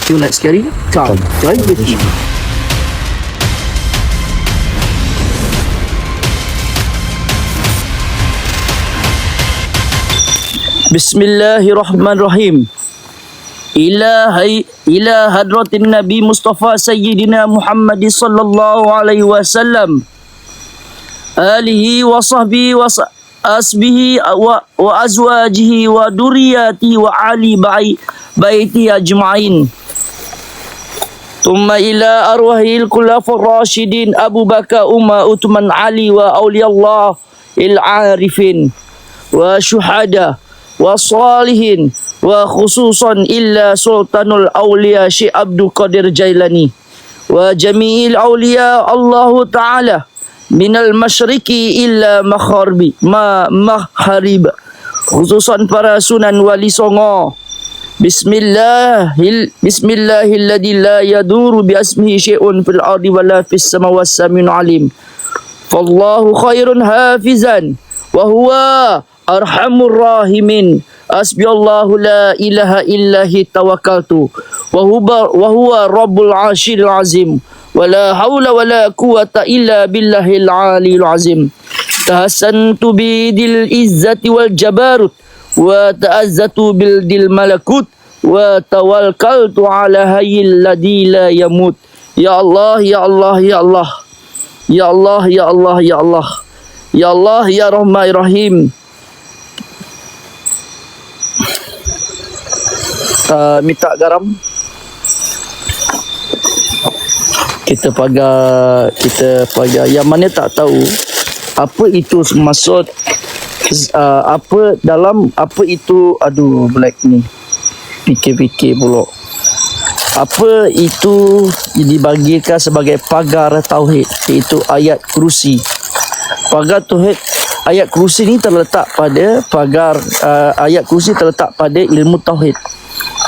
feel like scary? Come, join with me. Bismillahirrahmanirrahim. Ila hadratin Nabi Mustafa Sayyidina Muhammad sallallahu alaihi wasallam, alihi wa sahbihi wa asbihi wa azwajihi wa duriyati wa ali baiti ajma'in. Thumma ila arwahil khulafur rasyidin Abu Bakar, Umar, Uthman, Ali wa awliyallah il-arifin wa syuhada wa salihin wa khususan illa sultanul awliya Syekh Abdul Qadir Jailani wa jami'il awliya Allahu ta'ala minal masyriqi illa magharib, khususan para sunan wali songo. Bismillahilladzi la yaduru bi asmihi syai'un fil ardi wala fis samawati samiun alim. Fallahu khairun hafizan wa huwa arhamur rahimin. Hasbiyallahu la ilaha illahi tawakkaltu wa huwa rabbul arsyil azim. Wala haula wala quwata illa billahil aliyil azim. Tahassantu bidil izzati wal jabarut wa ta'azzatu bil dil malakut wa tawakkaltu ala hayyil ladzi la yamut. Ya Allah, ya Allah, ya Allah, ya Allah, ya Allah, ya Allah, ya Allah, ya Rahman Rahim. Minta garam. Kita pagar yang mana tak tahu apa itu maksud, apa dalam apa itu, aduh black ni fikir-fikir pula. Apa itu dibagikan sebagai pagar tauhid, iaitu ayat kursi. Pagar tauhid, ayat kursi ni terletak pada pagar, ayat kursi terletak pada ilmu tauhid,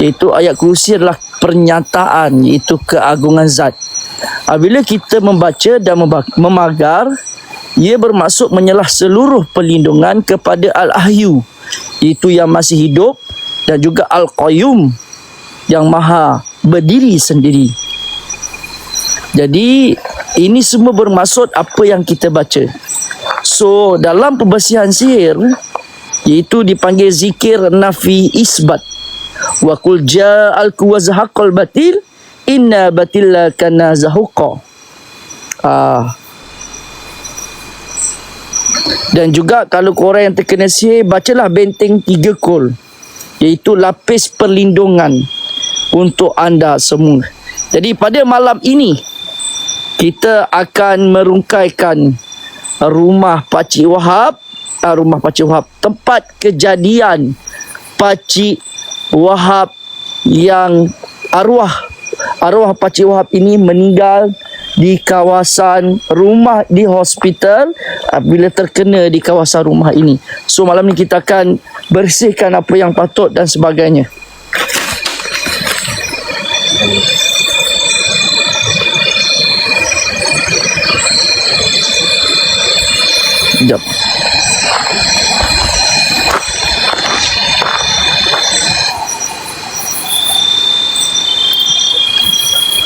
iaitu ayat kursi adalah pernyataan, iaitu keagungan zat. Apabila kita membaca dan memagar, ia bermaksud menyelah seluruh perlindungan kepada Al-Ahyu, itu yang masih hidup, dan juga Al-Qayyum, yang maha berdiri sendiri. Jadi ini semua bermaksud apa yang kita baca. So dalam pembersihan sihir, iaitu dipanggil zikir nafi isbat. Wa qul ja'al wa zahaqal batil inna batilla kana zahuqa. Dan juga kalau korang yang terkena sihir, bacalah benteng 3 kol, iaitu lapis perlindungan untuk anda semua. Jadi pada malam ini kita akan merungkaikan rumah Pakcik Wahab, tempat kejadian Pakcik Wahab yang arwah Pakcik Wahab ini meninggal di kawasan rumah di hospital bila terkena di kawasan rumah ini. So malam ni kita akan bersihkan apa yang patut dan sebagainya. Sekejap.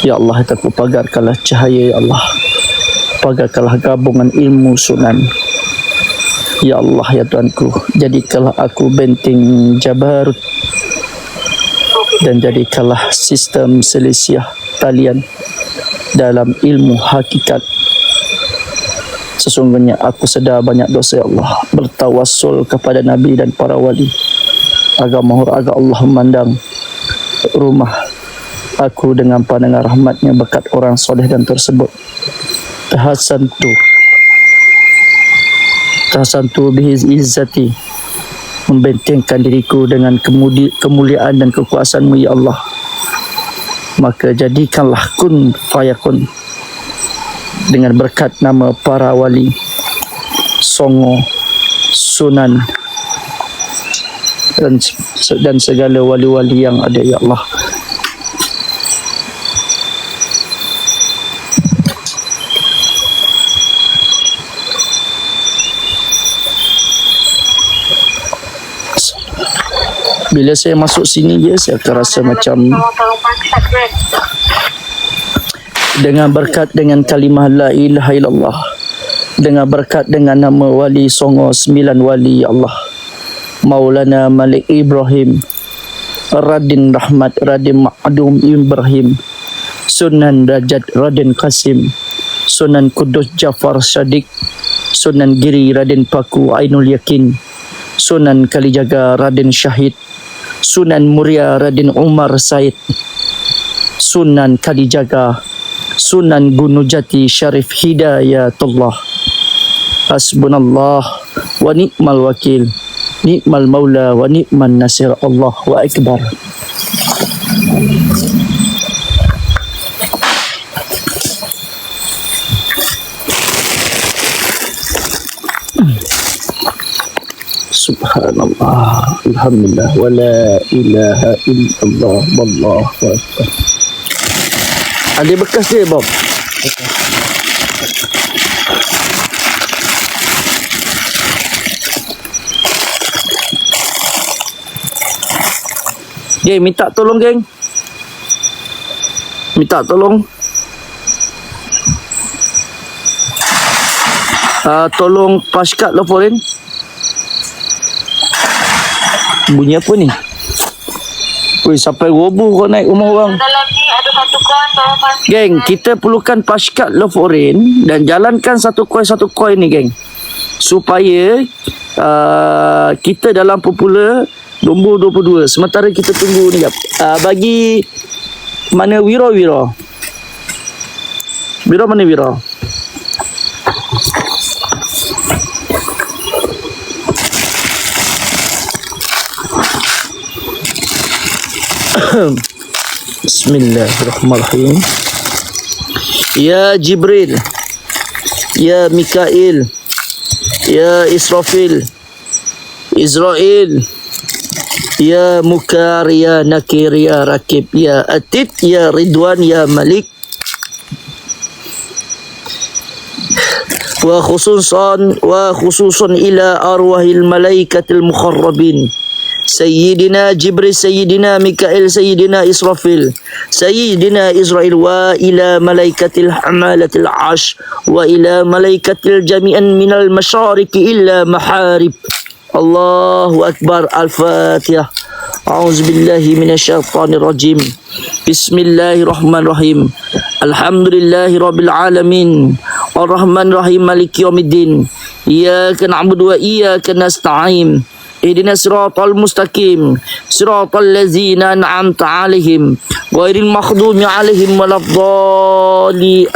Ya Allah, aku pagarkanlah cahaya, ya Allah. Pagarkanlah gabungan ilmu sunan. Ya Allah, ya Tuanku, jadikanlah aku benteng Jabarut, dan jadikanlah sistem selesiah talian dalam ilmu hakikat. Sesungguhnya aku sedar banyak dosa, ya Allah. Bertawassul kepada Nabi dan para wali agar Allah memandang rumah aku dengan pandangan rahmatnya berkat orang soleh dan tersebut. Tahasantu bihiz izzati, membentengkan diriku dengan kemuliaan dan kekuasaanmu, ya Allah. Maka jadikanlah kun fayakun dengan berkat nama para wali songo, sunan, dan segala wali-wali yang ada, ya Allah. Bila saya masuk sini je, saya akan rasa macam Dengan berkat dengan kalimah la ilaha illallah, dengan berkat dengan nama wali songo 9 wali Allah, Maulana Malik Ibrahim, Radin Rahmat, Radin Ma'adum Ibrahim, Sunan Rajat Raden Qasim, Sunan Kudus Jafar Sadiq, Sunan Giri Raden Paku Ainul Yakin, Sunan Kalijaga Raden Syahid, Sunan Muria Raden Umar Said, Sunan Kalijaga Sunan Gunung Jati Syarif Hidayatullah. Hasbunallah wa ni'mal wakil, ni'mal maula wa ni'man nasir. Allahu akbar. Subhanallah, alhamdulillah, wa la ilaha illallah, wallahu akbar. Ada bekas dia, Bob? Geng, minta tolong, geng. Minta tolong. Tolong paskat laporin. Bunyi apa ni? Weh, sampai roboh kau naik rumah orang. Dalam ni ada satu koin tolong pastikan. Geng, kita perlukan paskat laporin dan jalankan satu koin ni, geng. Supaya kita dalam popular nombor 22. Sementara kita tunggu ni, bagi mana Wira? Wira mana Wira? Bismillahirrahmanirrahim. Ya Jibril, Ya Mikail, Ya Israfil, Israel, Ya Mukar, Ya Nakir, Ya Rakib, Ya Atid, Ya Ridwan, Ya Malik. Wa khususan ila arwahil malaikatil mukharrabin, Sayyidina Jibril, Sayyidina Mikail, Sayyidina Israfil, Sayyidina Israel, wa ila malaikatil hamalatil ash, wa ila malaikatil jami'an minal masyariki illa maharib. Allahu Akbar. Al-Fatihah. A'udzubillahi minasyaitonirrajim. Bismillahirrahmanirrahim. Alhamdulillahi rabbil alamin. Ar-Rahmanir-Rahim, Maliki yaumiddin. Iyyaka na'budu wa iyyaka nasta'in. Ihdinas siratal mustaqim, siratal ladzina an'amta 'alaihim, ghairil maghdubi 'alaihim waladdallin.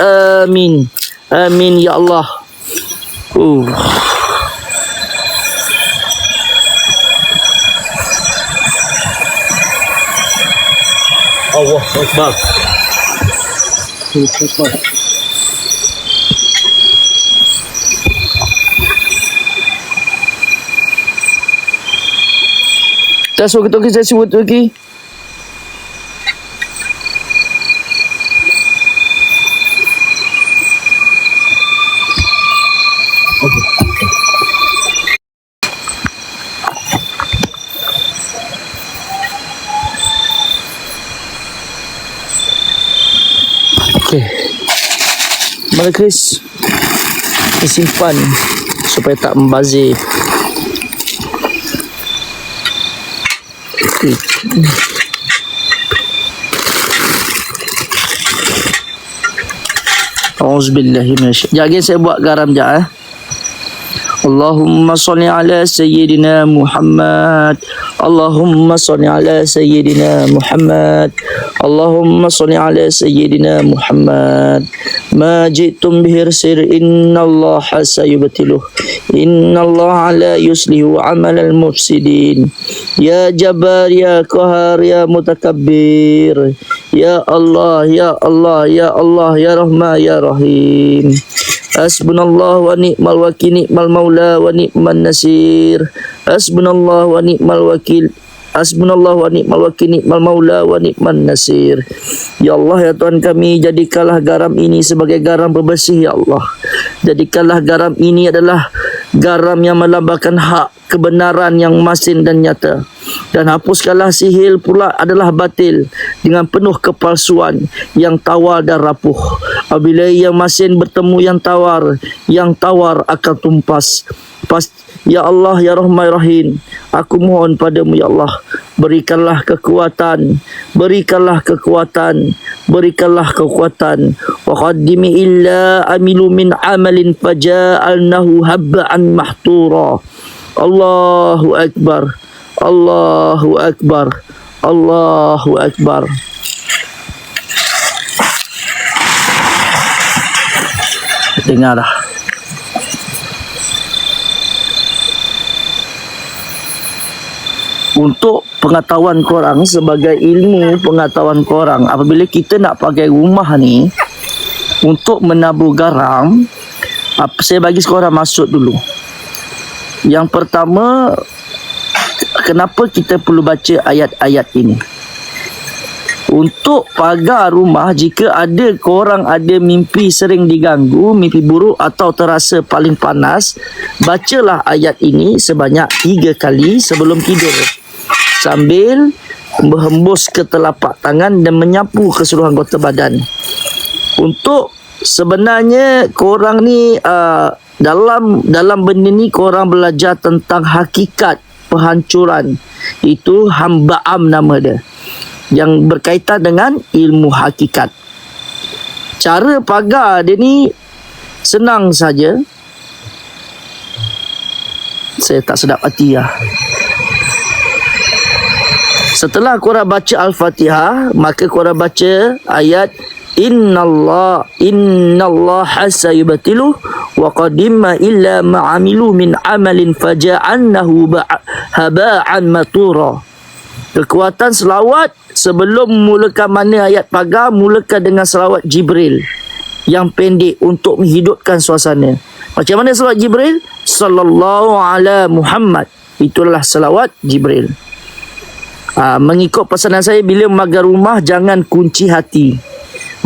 Amin. Amin ya Allah. Allahu Akbar. Saya suruh kita sebut lagi. Okey. Mana Chris? Simpan supaya tak membazir. Auzubillahi minasyaitanir. Jangan saya buat garam je. Allahumma salli ala sayyidina Muhammad. Allahumma salli ala sayyidina Muhammad. Allahumma salli ala sayyidina Muhammad. Ma ji'tum bihir sir innallaha sayubtiluh. Innallaha la yuslihu amalal mufsidin. Ya Jabbar, Ya Qahar, Ya Mutakabbir. Ya Allah, Ya Allah, Ya Allah, Ya Rahman, Ya Rahim. Hasbunallah wa ni'mal wakil, ni'mal maula wa ni'man nasir. Hasbunallah wa ni'mal wakil, hasbunallah wa ni'mal wakil, ni'mal maula wa ni'man nasir. Ya Allah, ya Tuhan kami, jadikanlah garam ini sebagai garam pembersih, ya Allah. Jadikanlah garam ini adalah garam yang melambangkan hak kebenaran yang masin dan nyata. Dan hapuskanlah sihir pula adalah batil dengan penuh kepalsuan yang tawar dan rapuh. Apabila yang masin bertemu yang tawar akan tumpas. Ya Allah, Ya Rahman Rahim, aku mohon padamu ya Allah, berikanlah kekuatan, wa qaddimi illa amilu min amalin faja'alnahu habba'an mahtura. Allahu Akbar, Allahu Akbar, Allahu Akbar. Dengarlah. Untuk pengetahuan korang, sebagai ilmu pengetahuan korang, apabila kita nak pakai rumah ni untuk menabur garam, saya bagi korang maksud dulu. Yang pertama, kenapa kita perlu baca ayat-ayat ini? Untuk pagar rumah, jika ada korang ada mimpi sering diganggu, mimpi buruk atau terasa paling panas, bacalah ayat ini sebanyak 3 kali sebelum tidur, sambil berhembus ke telapak tangan dan menyapu keseluruhan anggota badan. Untuk sebenarnya korang ni dalam benda ni korang belajar tentang hakikat penghancuran. Itu hamba'am nama dia, yang berkaitan dengan ilmu hakikat. Cara pagar dia ni senang saja. Saya tak sedap hati lah. Setelah korang baca Al-Fatihah, maka korang baca ayat Innallaha sayubtilu wa qadimma illa ma'amilu min amalin faja'annahu haba'an matura. Kekuatan selawat, sebelum mulakan mana ayat pagar, mulakan dengan selawat Jibril yang pendek untuk menghidupkan suasana. Macam mana selawat Jibril? Sallallahu ala Muhammad. Itulah selawat Jibril. Mengikut pesanan saya, bila memagar rumah jangan kunci hati.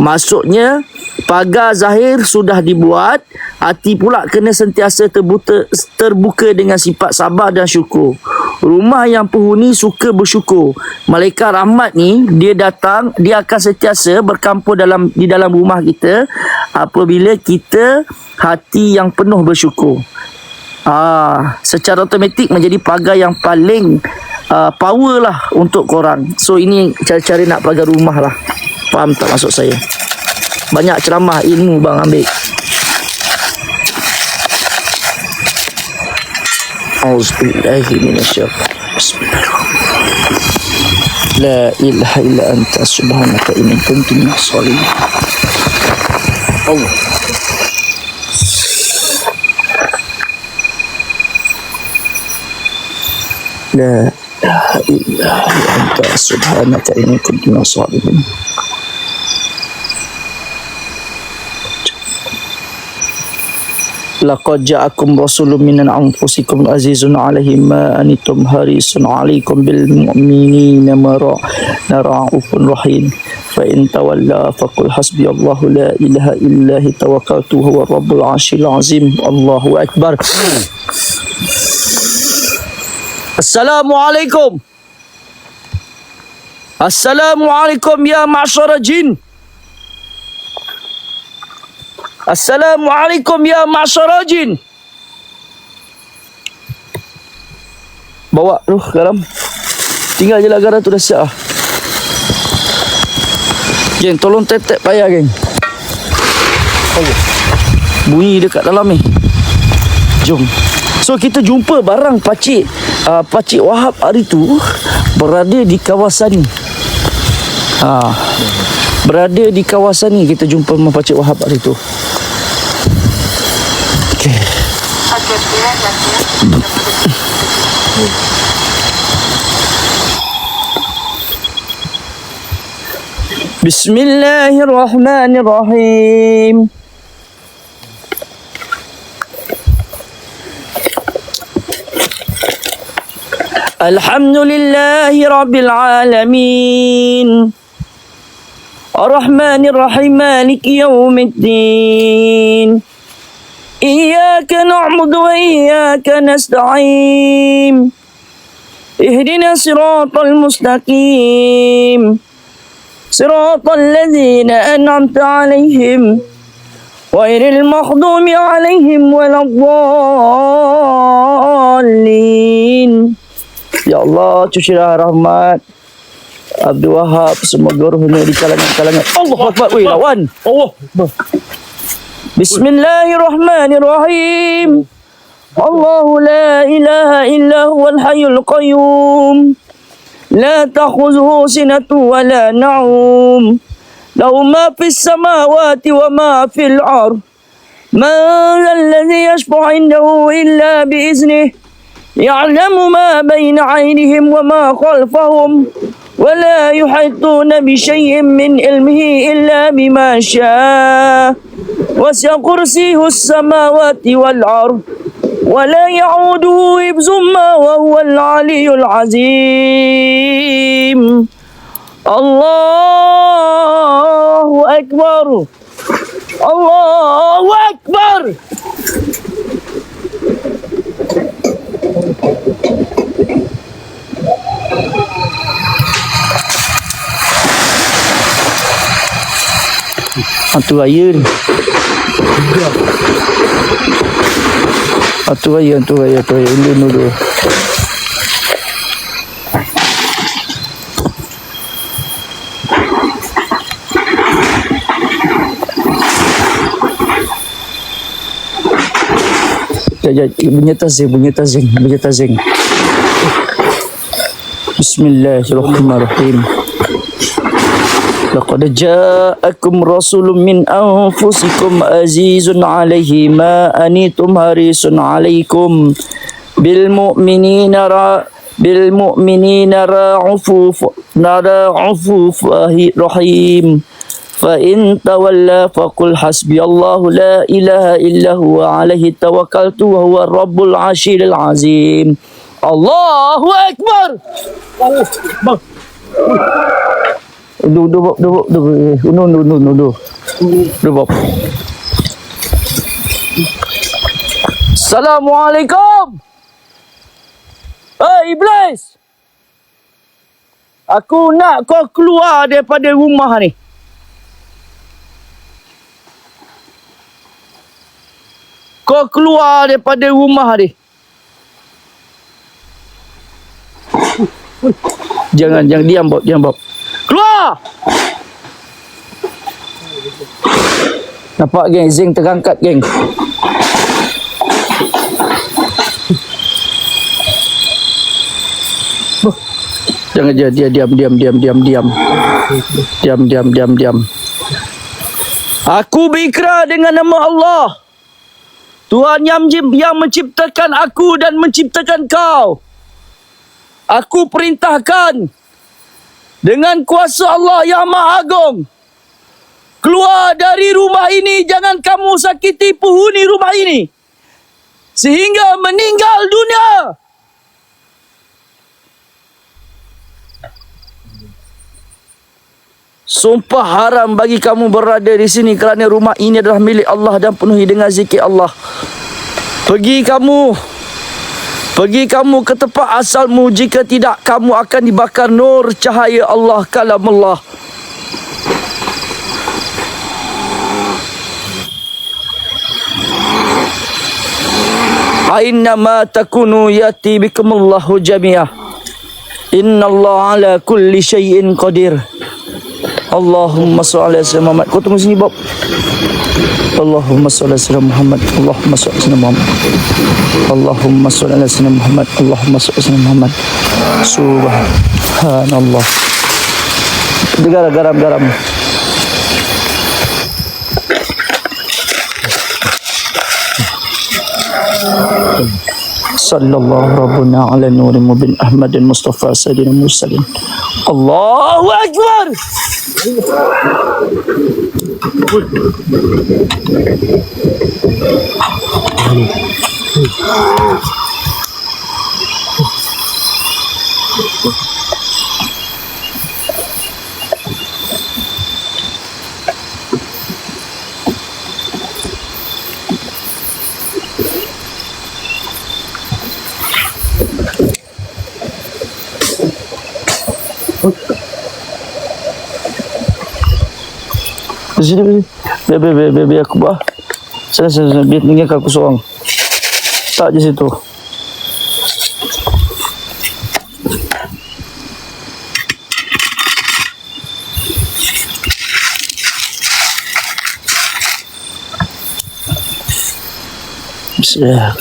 Maksudnya pagar zahir sudah dibuat, hati pula kena sentiasa terbuka dengan sifat sabar dan syukur. Rumah yang penghuni suka bersyukur. Malaikat rahmat ni dia datang, dia akan sentiasa berkampung di dalam rumah kita apabila kita hati yang penuh bersyukur. Secara automatik menjadi pagar yang paling power lah untuk korang. So ini cara-cara nak pagar rumah lah. Faham tak maksud saya? Banyak ceramah ilmu bang ambil. Auzubillahi minasyaitanir. Bismillahirrahmanirrahim. La ilaha illa anta subhanaka inni kuntu minaz zalimin. Allah. La ilaha illa anta subhanaka inni kuntu minaz zalimin. Laqad ja'akum rasulun min anfusikum azizun 'alaihi ma anittum harisun 'alaikum bil mu'minina ra'ufun rahim. Fa in tawalla faqul hasbiyallahu la ilaha illa huwa tawakkaltu huwa rabbul 'arsyil 'azim. Allahu akbar. Assalamualaikum. Assalamualaikum ya ma'syara jin. Assalamualaikum ya ma'syara jin. Bawa garam. Tinggal je lah garam tu dah siap lah. Geng, tolong tap-tap payah geng. Bunyi dekat dalam ni. Jom. So kita jumpa barang Pakcik Wahab hari tu berada di kawasan ni. Berada di kawasan ni kita jumpa dengan Pakcik Wahab hari tu. Okey. Bismillahirrahmanirrahim. Alhamdulillahi rabbil alamin. Ar-Rahmanir Rahim Maliki Yawmiddin. إياك نعبد وإياك نستعين اهدنا الصراط المستقيم صراط الذين أنعمت عليهم غير المغضوب عليهم ولا الضالين. Ya Allah, curahlah rahmat Abdul Wahab, semoga rohnya di kalangan-kalangan. Allah Akbar. Weh, lawan. Allah. Bismillahirrahmanirrahim. Allahu la ilaha illa huwal hayyul qayyum. La ta'khudhuhu sinatun wa la na'um. Lahu ma fis samawati wa ma fil ard. Man dhal ladzi yashfa'u 'indahu illa bi iznihi. يعلم ما بين عينهم وما خلفهم ولا يحيطون بشيء من علمه إلا بما شاء وسع كرسيه السماوات والأرض ولا يعوده حفظهما وهو العلي العظيم. الله أكبر. الله أكبر. Hantu raya ni. Hantu raya. Dulu. Bunyi tazing. Bismillahirrahmanirrahim. Laqad ja'akum rasulun min anfusikum azizun 'alaihi ma anitum harisun 'alaikum bil mu'minina ra'ufuf rahim. Fa in tawalla faqul hasbiyallahu la ilaha illa huwa 'alaihi tawakkaltu wa huwa rabbul 'arsyil 'azim. Allahu Akbar. Bang. Duduk. Assalamualaikum. Hei Iblis. Aku nak kau keluar daripada rumah ni. Kau keluar daripada rumah ni. Jangan diam Bob. Keluar! Nampak geng, Zing terangkat geng. Jangan dia diam. Diam. Aku berikrar dengan nama Allah, Tuhan yang menciptakan aku dan menciptakan kau. Aku perintahkan dengan kuasa Allah yang Maha Agung, keluar dari rumah ini, jangan kamu sakiti penghuni rumah ini sehingga meninggal dunia. Sumpah haram bagi kamu berada di sini kerana rumah ini adalah milik Allah dan penuhi dengan zikir Allah. Pergi kamu ke tempat asalmu, jika tidak kamu akan dibakar nur cahaya Allah kalamullah. Ainnama takunu yati bikumullahu jami'ah. Innallaha ala kulli syai'in qadir. Allahumma sholli ala sayyidina Muhammad. Kau tunggu sini Bob. Allahumma sholli ala sayyidina Muhammad. Allahumma sholli ala sayyidina Muhammad. Allahumma sholli ala sayyidina Muhammad. Allahumma sholli ala sayyidina Muhammad. Subhanallah. Garam. Sallallahu rabbuna ala nuri mubin Ahmadin Mustafa Sayyidina Mursalin. Allahu Akbar. Sini. Biar aku buat. Sana. Biar tinggalkan aku seorang. Tak je situ. Bismillah.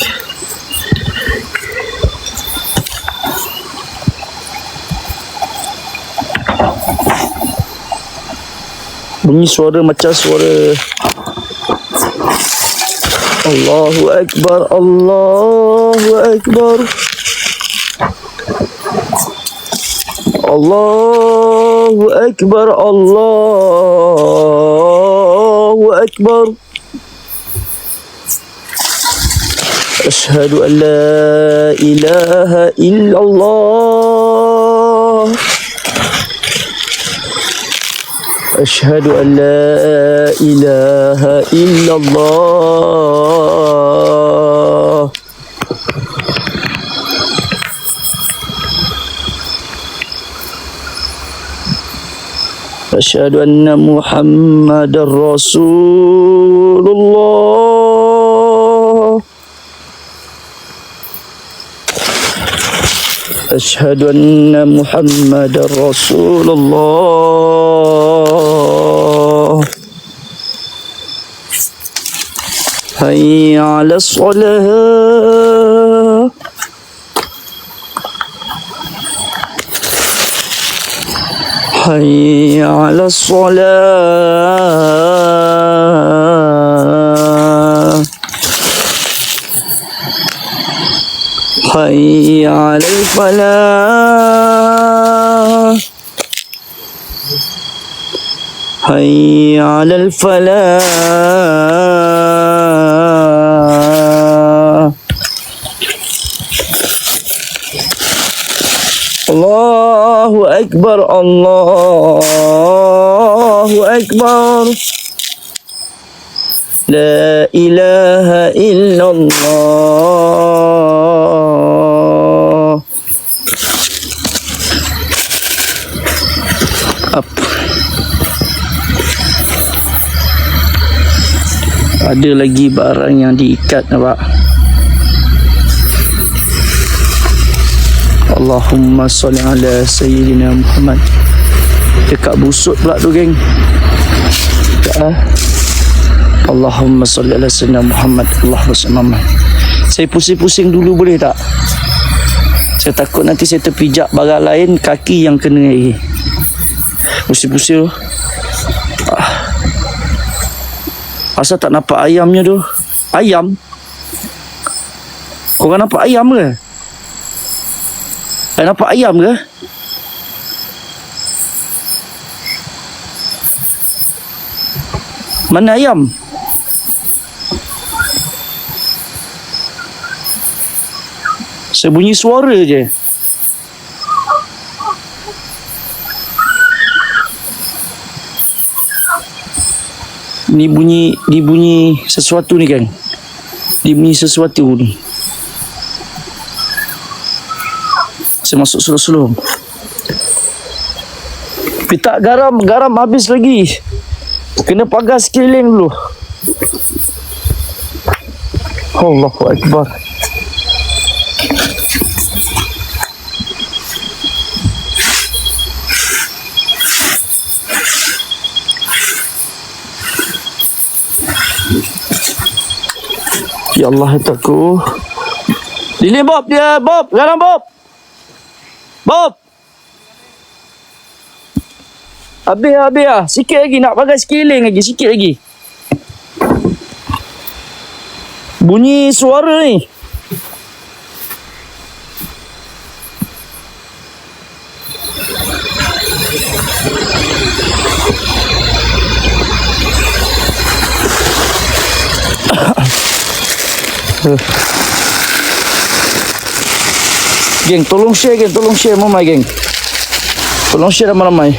Bunyi suara macam suara Allahu Akbar, Allahu Akbar, Allahu Akbar, Allahu Akbar. Ashhadu an la ilaha illallah. Ashhadu an la ilaha illallah. Ashhadu anna Muhammadar Rasulullah. Ashhadu anna Muhammadar Rasulullah. Hayya 'alas salah. Hayya 'alas salah. Hayya 'alal falah. Hayya 'alal falah. Allahu Akbar, Allahu Akbar. La ilaha illallah. Up. Ada lagi barang yang diikat, nampak? Allahumma salli ala Sayyidina Muhammad. Dekat busuk pula tu, geng. Allahumma salli ala Sayyidina Muhammad. Allahumma salli ala Muhammad. Saya pusing-pusing dulu boleh tak? Saya takut nanti saya terpijak barang lain, kaki yang kena lagi. Pusing-pusing. Asal tak nampak ayamnya tu? Ayam? Korang nampak ayam ke? Nampak ayam ke? Mana ayam? Saya bunyi suara je. Ni bunyi sesuatu ni, kan? Dia bunyi sesuatu ni. Saya masuk slow-slow. Pitak garam habis lagi. Kena pagar sekeliling dulu. Allahu Akbar. Ya Allah, takut. Lilin, Bob, dia Bob, garam Bob. Bob. Habis lah. Sikit lagi, nak pakai sekeliling lagi, sikit lagi. Bunyi suara ni. Geng, tolong share ramai, geng. Tolong share ramai-ramai.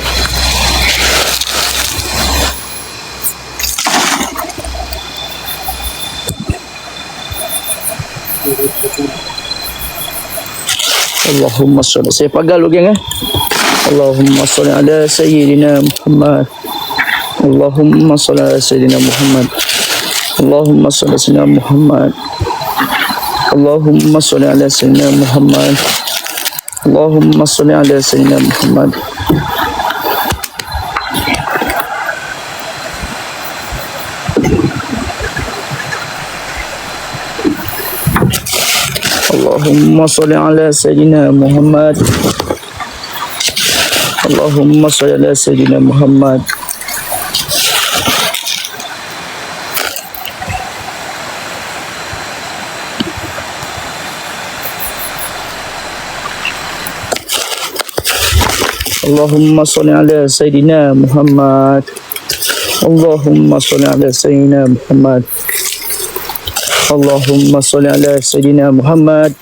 Allahumma salli. Saya pagar dulu, geng. Allahumma salli ala Sayyidina Muhammad. Allahumma salli ala sayyidina Muhammad. Allahumma salli ala sayyidina Muhammad. Allahumma salli ala sayyidina Muhammad. Allahumma salli ala sayyidina Muhammad. Allahumma salli ala sayyidina Muhammad. Allahumma salli ala sayyidina Muhammad. Allahumma salli ala sayyidina Muhammad. Allahumma salli ala sayyidina Muhammad. Allahumma salli ala sayyidina Muhammad.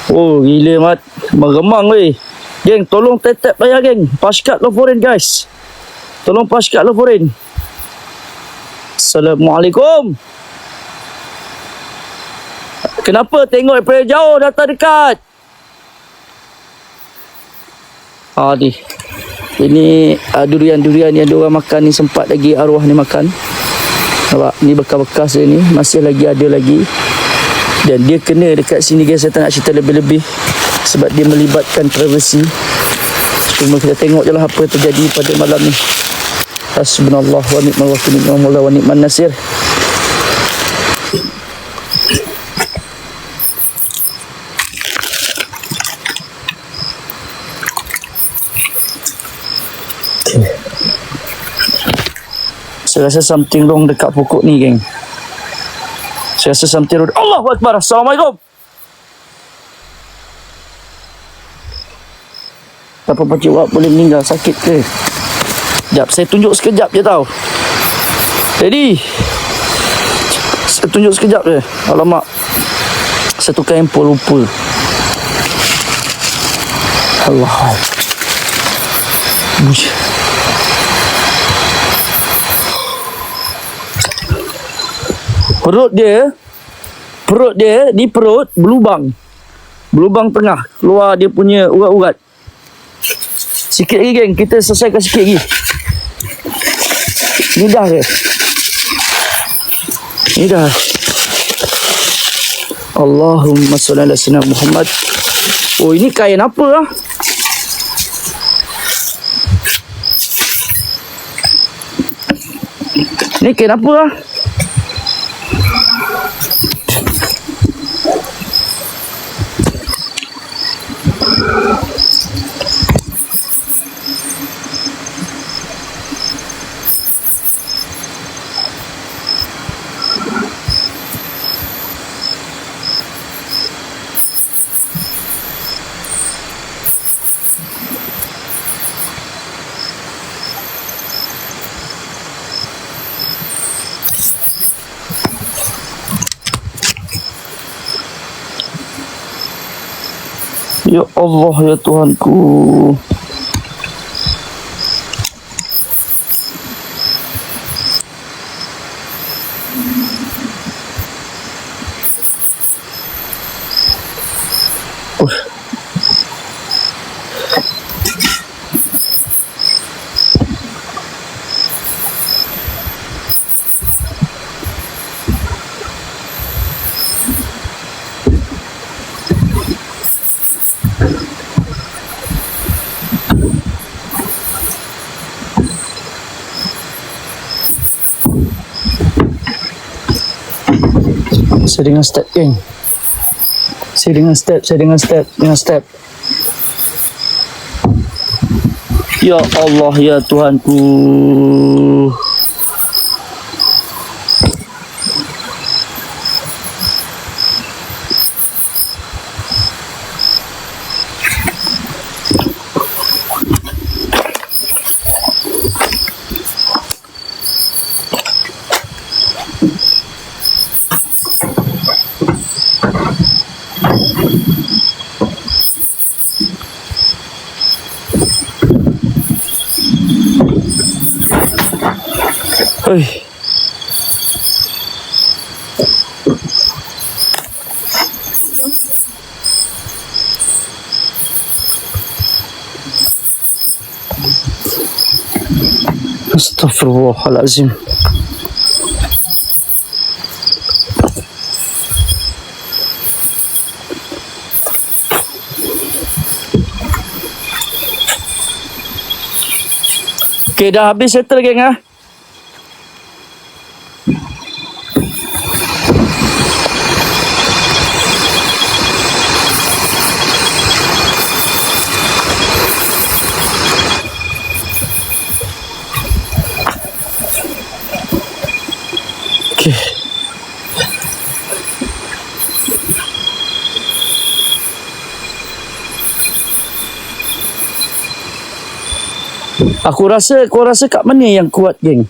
Oh, gila mat. Meremang weh. Geng, tolong tap bayar geng. Paskat Loforen guys. Tolong paskat Loforen. Assalamualaikum. Kenapa tengok daripada jauh datang dekat? Ni. Ini durian-durian yang diorang makan ni, sempat lagi arwah ni makan. Nampak? Ni bekas-bekas dia ni. Masih lagi ada lagi. Dan dia kena dekat sini guys. Saya tak nak cerita lebih-lebih sebab dia melibatkan privacy. Cuma kita tengok je lah apa yang terjadi pada malam ni. Hasbunallah wa ni'mal wakil, ni'mal maula wa ni'man nasir. Saya rasa something wrong dekat pokok ni geng. Saya rasa something wrong. Allahu Akbar. Assalamualaikum. Apa pakcik Wak boleh meninggal? Sakit ke? Sekejap, saya tunjuk sekejap je tau. Ready? Saya tunjuk sekejap je. Alamak. Saya tukar handphone, lupa. Allah. Bush. Perut dia di perut berlubang tengah, keluar dia punya urat-urat. Sikit lagi geng, kita selesaikan sikit lagi. Ni dah ke? Ni dah. Allahumma salli ala sayyidina Muhammad. Oh, ini kain apa lah? Ni kain apa lah? Ya Allah, ya Tuhanku. Saya dengan step geng. Saya dengan step. Ya Allah, ya Tuhanku. Hei. Astaghfirullahalazim. Okay, dah habis settle geng ah. Okay. Kau rasa kat mana yang kuat, geng?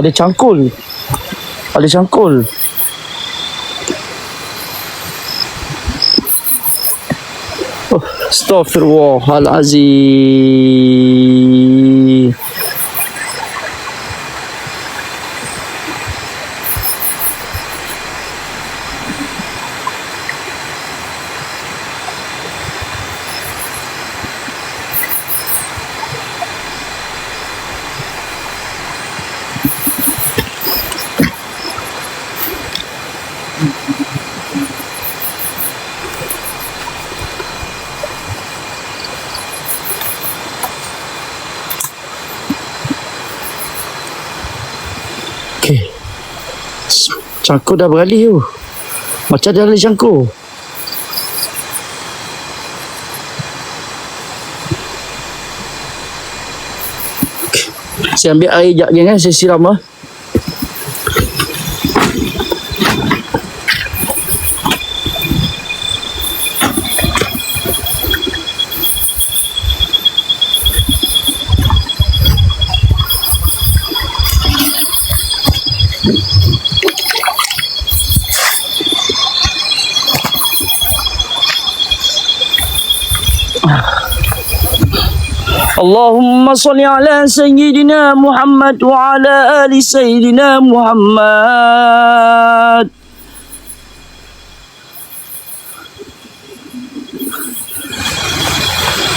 Ada cangkul. Ada cangkul. Oh, astaghfirullahalazim. Okay. Cangkul dah beralih tu. Macam dia ada cangkul. Okay. Saya ambil air sekejap geng, saya siram lah. Allahumma salli ala Sayyidina Muhammad wa ala ali Sayyidina Muhammad.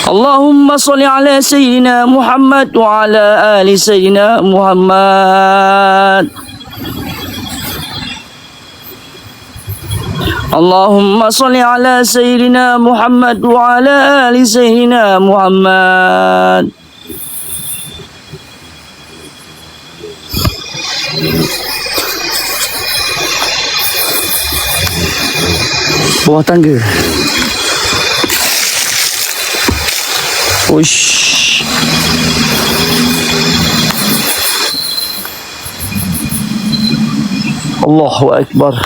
Allahumma salli ala Sayyidina Muhammad wa ala ali Sayyidina Muhammad. Allahumma salli ala Sayyidina Muhammad wa ala ali Sayyidina Muhammad. Bawah tangga. Uish. Allahu Akbar.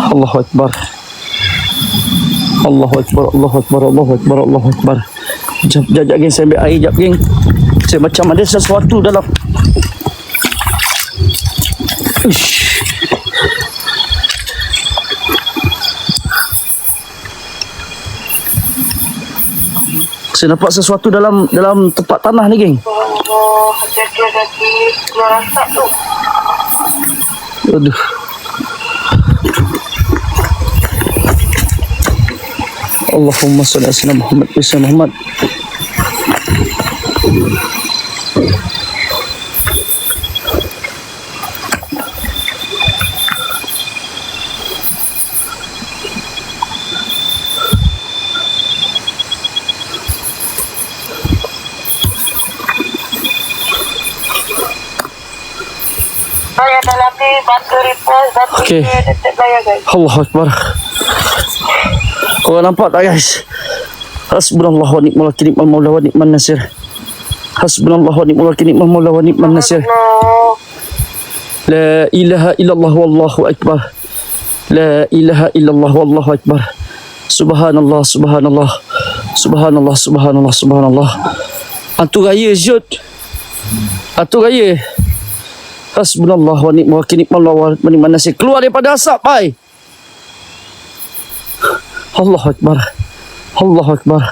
Allahu Akbar. Allahu Akbar. Allahu Akbar. Allahu Akbar. Allahu Akbar. Sekejap geng, saya ambil air sekejap geng. Saya macam ada sesuatu dalam. Uish. Saya nampak sesuatu dalam tempat tanah ni geng. Oh, hati-hati keluar asap tu. Aduh. Allahumma salli ala Muhammad wa ala Muhammad. Bantu repost. Bantu Okey. share. Tetap layar guys. Allah Akbar. Korang nampak tak guys? Hasbunallah wa ni'mal wakil, ni'mal maula wa ni'man nasir. Hasbunallah wa ni'mal wakil, ni'mal maula wa ni'man nasir. No. La ilaha illallah wallahu akbar. La ilaha illallah wallahu akbar. Subhanallah, subhanallah. Subhanallah, subhanallah, subhanallah. Antu raya Zut. Antu raya. Hasbunallah wa ni'mal wakil, ni'mal maula wa ni'man nasir. Keluar daripada asap, pai. Allahu akbar. Allahu akbar.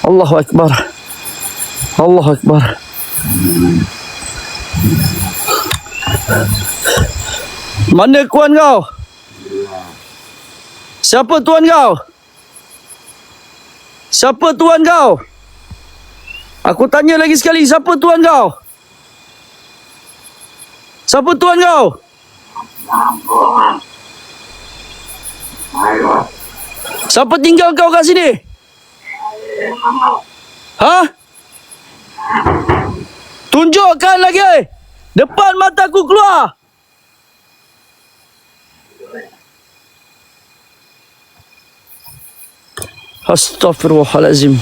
Allahu akbar. Allahu akbar. Mana kuan kau? Siapa tuan kau? Siapa tuan kau? Aku tanya lagi sekali, siapa tuan kau? Siapa tuan kau? Siapa tinggal kau kat sini? Ha? Tunjukkan lagi. Depan mataku keluar. Astaghfirullahalazim.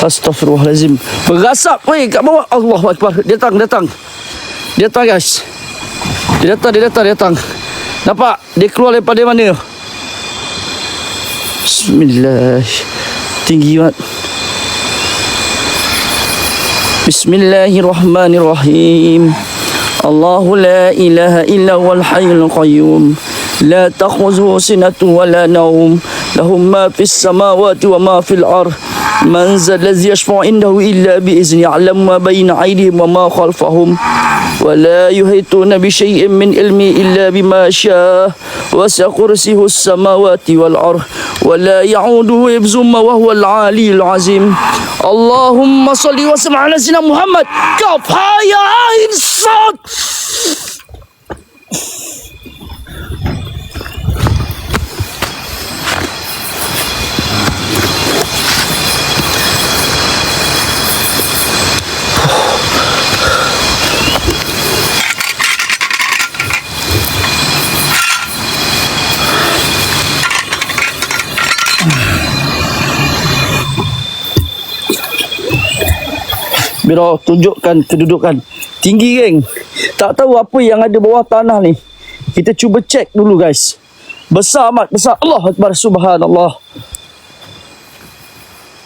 Astaghfirullahalazim. Berasap weh kat bawah. Allahu Akbar. Datang. Datang guys. Dia datang. Nampak? Dia keluar daripada mana? Bismillah. Tinggi banget. Bismillahirrahmanirrahim. Allahu la ilaha illa huwal hayyul qayyum. La ta'khudhuhu sinatun wa la nawm. Lahu ma fis samawati wa ma fil ardh. Man zal ladzi yashfa'u indahu illa bi izni. Ya'lamu ma bayna aydihim wa ma khalfahum. ولا يحيطون بشيء من علمه إلا بما شاء وسع كرسيه السماوات والأرض ولا يعوده حفظهما وهو العلي العظيم اللهم صل وسلم على سيدنا محمد كفى يا عين صاد. Biro, tunjukkan kedudukan. Tinggi geng. Tak tahu apa yang ada bawah tanah ni. Kita cuba cek dulu guys. Besar amat, besar. Allahu Akbar, subhanallah.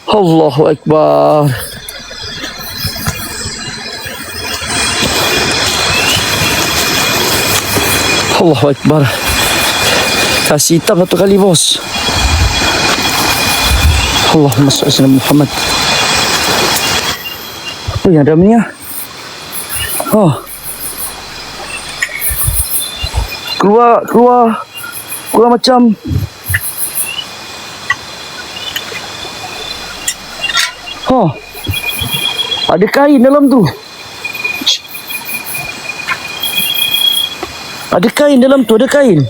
Allahu Akbar. Allahu Akbar. Kasih hitam satu kali bos. Allahumma salli ala Muhammad. Apa yang dalam ni ah? Oh. Keluar macam oh. Ada kain dalam tu. Ada kain dalam tu, ada kain.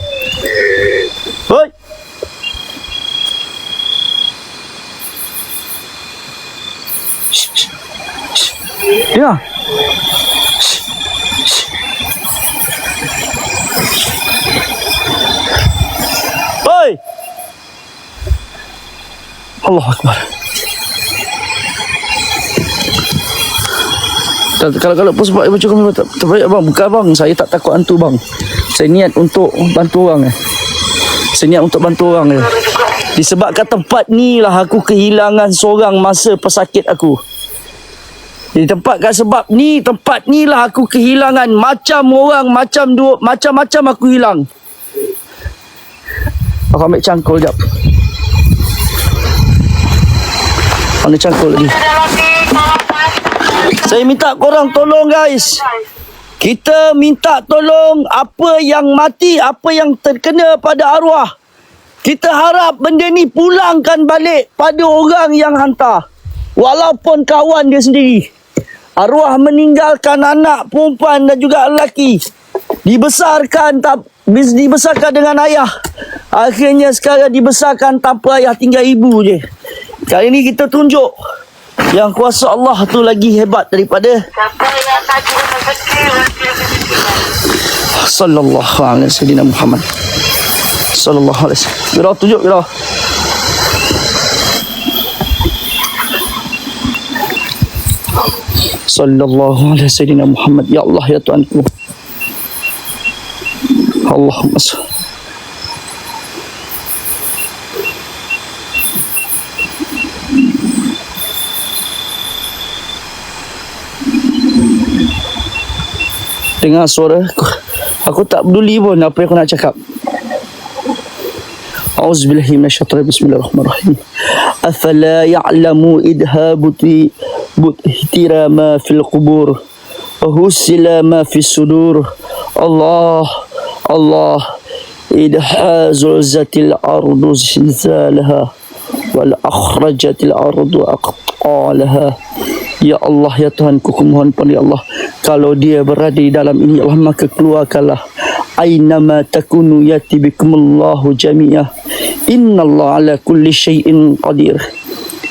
Hoi. Ya. Hoi. Allahu Akbar. Kalau pun sebab macam kami terbaik bang, bukan bang, saya tak takut hantu bang. Saya niat untuk bantu orang Saya niat untuk bantu orang Disebabkan tempat ni lah aku kehilangan seorang masa pesakit aku. Di tempat sebab ni, tempat ni lah aku kehilangan macam orang, macam-macam aku hilang. Aku ambil cangkul jap. Mana cangkul lagi? Saya minta korang tolong guys. Kita minta tolong apa yang mati, apa yang terkena pada arwah. Kita harap benda ni pulangkan balik pada orang yang hantar. Walaupun kawan dia sendiri. Arwah meninggalkan anak perempuan dan juga lelaki. Dibesarkan dengan ayah. Akhirnya sekarang dibesarkan tanpa ayah, tinggal ibu je. Kali ni kita tunjuk Yang kuasa Allah tu lagi hebat daripada Siapa yang tadi rezeki, sallallahu alaihi wasallam Muhammad. Sallallahu alaihi wasallam. Wira tunjuk Wira. Sallallahu alaihi wasallam Muhammad. Ya Allah ya Tuhanku. Allahumma salli. Dengar suara aku tak peduli pun apa yang aku nak cakap. Auzubillahi minasyaitanir rajim. Bismillahirrahmanirrahim. Afala ya'lamu idhabuti buhtira ma fil qubur wa husila ma fis sudur. Allah Allah idhazul zatil ardu zilzalaha wal akhrajatil ardu aqtalaha. Ya Allah ya Tuhanku, kumohon pada Allah, kalau dia berada di dalam ini ya Allah, maka keluarkanlah. Ainama takunu yati bikumullahu jami'ah. Innallaha ala kulli syai'in qadir.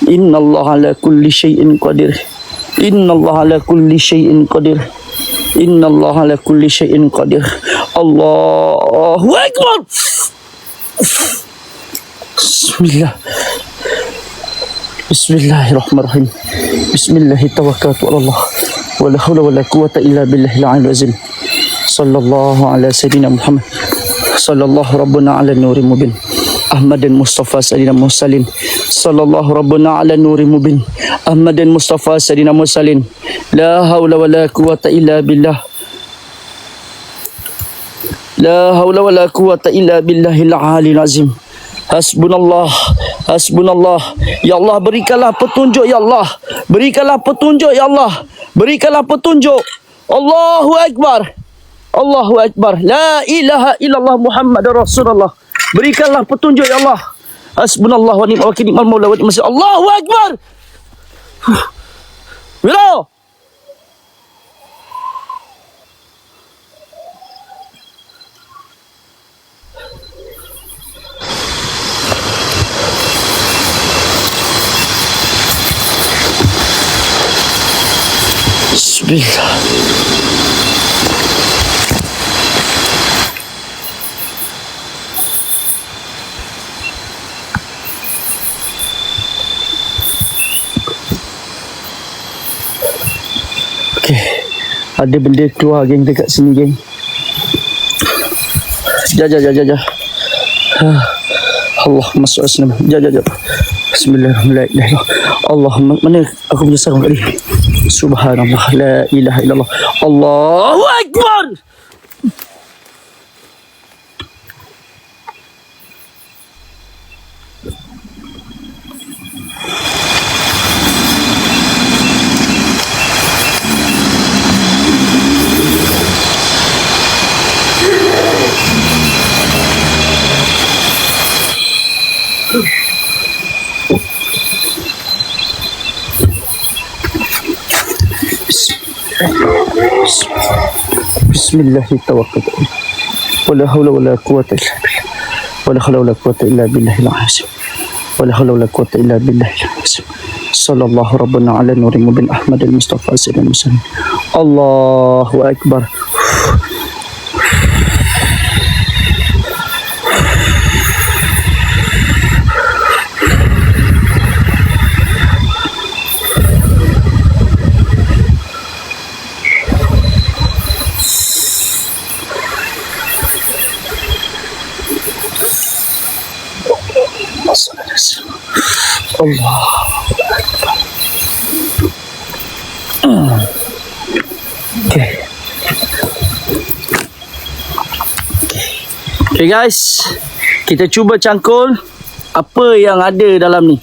Innallaha ala kulli syai'in qadir. Innallaha ala kulli syai'in qadir. Innallaha ala kulli syai'in qadir. Allahu akbar. Bismillah. Bismillahirrahmanirrahim. Bismillahi tawakkaltu ala Allah. Wala hawla wala quwwata illa billahil aliyyil azim. Sallallahu ala sayyidina Muhammad. Sallallahu rabbuna ala nuri mubin. Ahmadin Mustafa sayyidina Mursalin. Sallallahu rabbuna ala nuri mubin. Ahmadin Mustafa sayyidina Mursalin. La hawla wala quwwata illa billah. La hawla wala quwwata illa billahil aliyyil azim. Hasbunallah, hasbunallah. Ya Allah, berikanlah petunjuk ya Allah. Berikanlah petunjuk ya Allah. Berikanlah petunjuk. Allahu akbar. Allahu akbar. La ilaha illallah Muhammadur Rasulullah. Berikanlah petunjuk ya Allah. Hasbunallah wa ni'mal wakil, ni'mal maula wa ni'mal nasir. Allahu akbar. Wira. Bismillah. Okey. Ada benda keluar geng dekat sini geng. Jajah. Allahumma salli alaihi. Jajah. Bismillahirrahmanirrahim. Allahumma, mana aku punya sarung tadi? Subhanallah, la ilaha illallah. Allahu akbar. Bismillahirrahmanirrahim. Wala hawla wala quwwata illa billah. Wala hawla wala quwwata illa billahil azim. Wala hawla wala quwwata illa billahil azim. Sallallahu rabbuna ala nuri mubin Ahmad al-Mustafa sayyidina Muhammad. Allahu akbar. Allah. Okay guys, kita cuba cangkul apa yang ada dalam ni.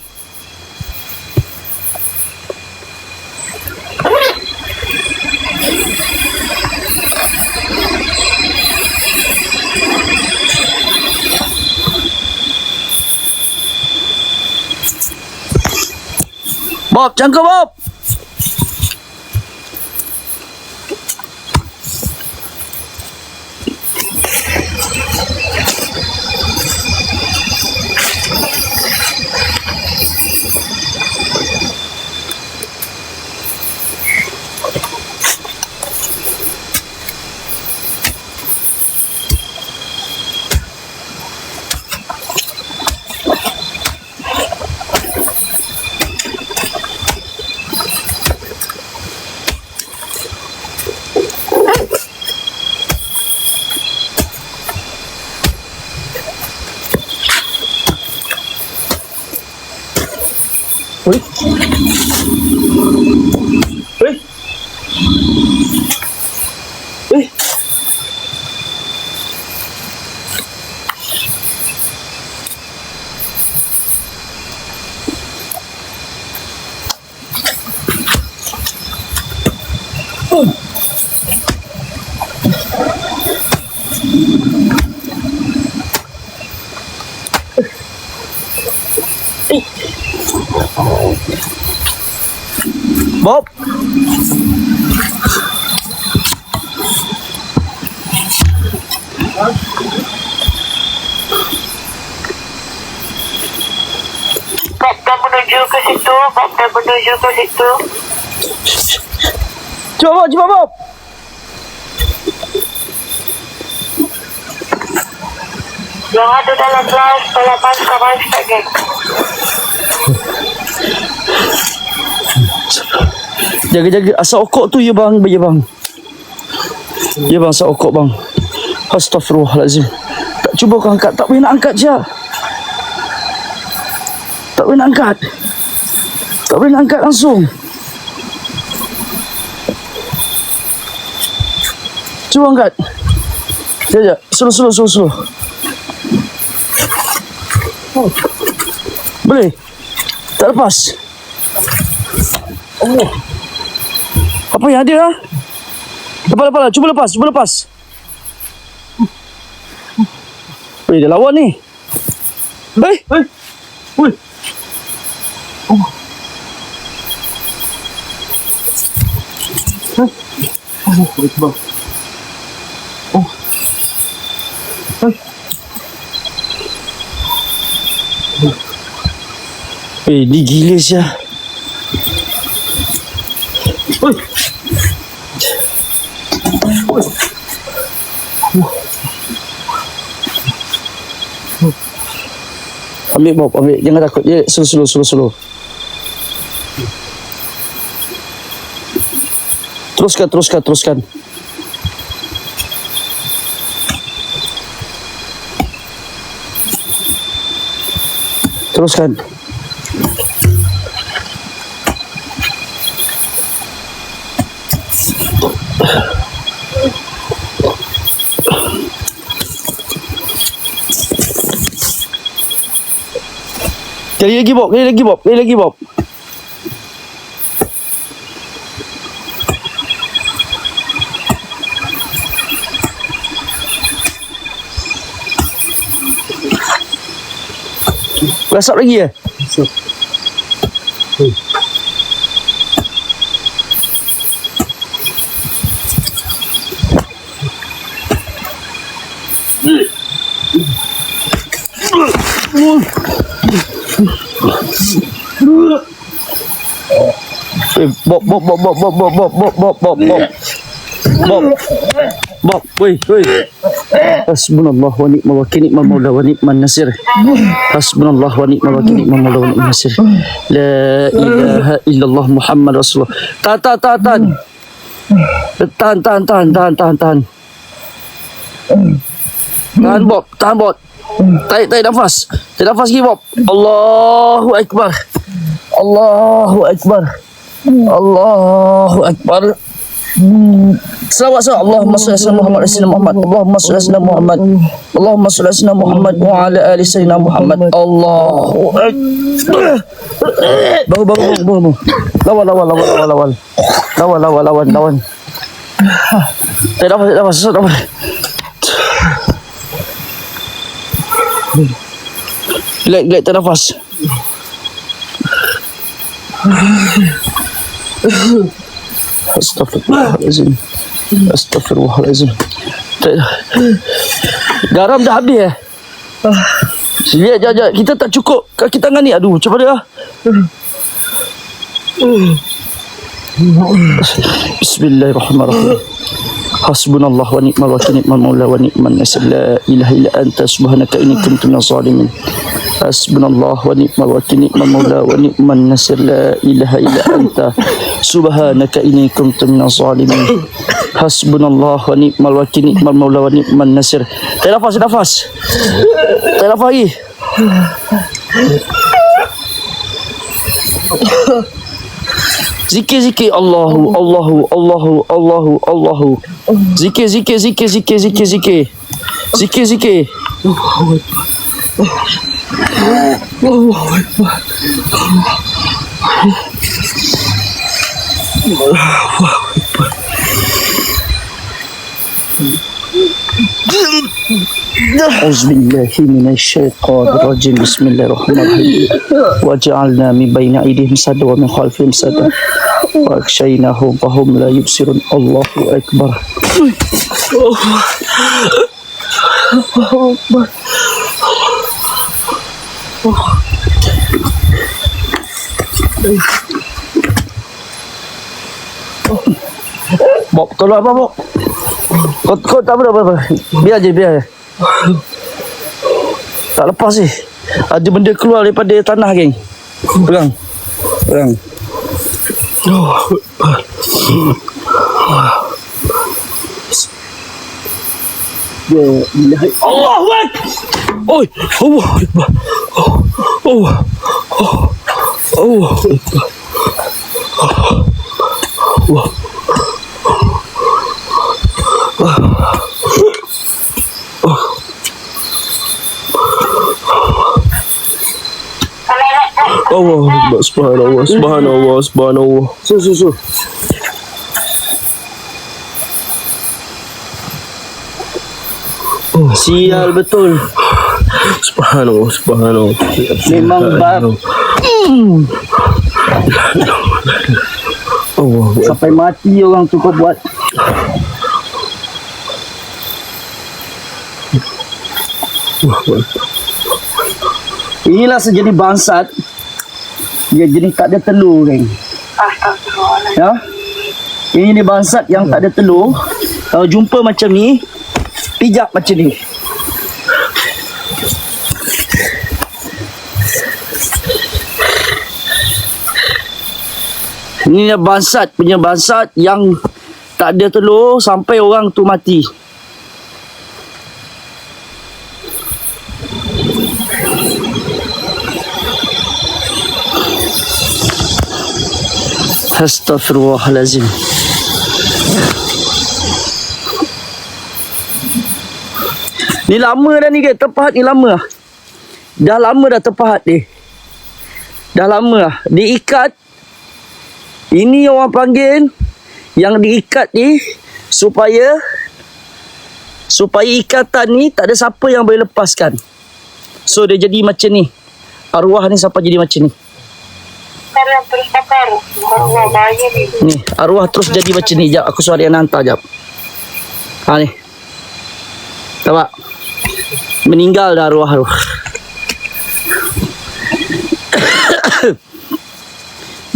Bob, cangkul Bob. Bob. Bob dah menuju ke situ. Bob dah menuju ke situ. Cepat Bob. Yang ada dalam kelas pelapan kawan sekejap, geng. Jaga-jaga asal okok tu ya bang. Ya bang. Ya bang, asal okok bang. Astaghfirullahalazim. Tak cuba kau angkat. Tak boleh nak angkat je. Tak boleh nak angkat. Tak boleh nak angkat langsung. Cuba angkat. Sekejap. Slow. Boleh? Tak lepas? Oh. Apa yang ada lah? Lepas. Cuba lepas. Weh, dia lawan ni. Ui. Bang. Ni gila sia. Ambil Bob, ambil. Jangan takut. Ya, slow. Teruskan. Teruskan. Kali lagi Bob. Gasap lagi ya? Bob, woi. Hasbunallah wa ni'mal wakil, ni'mal maula wa ni'man nasir. Hasbunallah wa ni'mal wakil, ni'mal maula wa ni'man nasir. La ilaha illallah Muhammad Rasulullah. Tahan. Tahan Bob. Tarik nafas. Tarik nafas lagi Bob. Allahu Akbar. Selawat Allahumma salli ala Muhammad Allahumma salli ala Muhammad Allahumma salli ala Muhammad wa ala ali sayyidina Muhammad. Allahu Akbar. Baru. Lawan. Tak nafas. Relax, tak nafas. Astaghfirullahalazim. Garam dah habis Lihat jap. Kita tak cukup kaki tangan ni. Aduh, macam mana Bismillahirrahmanirrahim. Hasbunallah wa ni'mal wakil, ni'mal maula wa ni'man nasir. La ilaha illa anta subhanaka inni kuntu minaz zalimin. Hasbunallah wa ni'mal wakil, ni'mal maula wa ni'man nasir. La ilaha illa anta subhanaka inni kuntu minaz zalimin. Hasbunallah wa ni'mal wakil, ni'mal maula wa ni'man nasir. Tarik nafas. Tarik nafas lagi. Zikir Allahu. Zikir. Auzubillahi minasyaitonir rajim. Bismillahirrahmanirrahim. Wa ja'alna min baini aydihim sadda wa min khalfihim sadda Fakshaynahum fahum la yubsirun. Allahu Akbar. Bob, tolong apa, Bob? Kau tak apa. Biar je. Tak lepas sih. Ada benda keluar daripada tanah, geng. Pegang. Allahu Akbar. Oi, Allah Akbar. Allah Akbar. Allah Akbar. Subhanallah. Su. Sial betul. Subhanallah. Memang sampai mati orang tu kau buat. Inilah sejenis bangsat. Dia jenis tak ada telur, geng. Astagfirullahaladzim. Ya. Ini bangsat yang tak ada telur. Kalau jumpa macam ni, pijak macam ni. Ini bangsat punya bangsat yang tak ada telur sampai orang tu mati. Astaghfirullahalazim. Ni lama dah ni, terpahat ni lama. Dah lama dah terpahat ni. Dah lama dah. Diikat. Ini orang panggil yang diikat ni supaya ikatan ni tak ada siapa yang boleh lepaskan. So dia jadi macam ni. Arwah ni sampai jadi macam ni. Yang terus bakar. Allah bahaya ni. Ni, arwah terus jadi macam ni. Jap, aku suara yang hantar jap. Ha ni. Nampak? Meninggal dah arwah tu.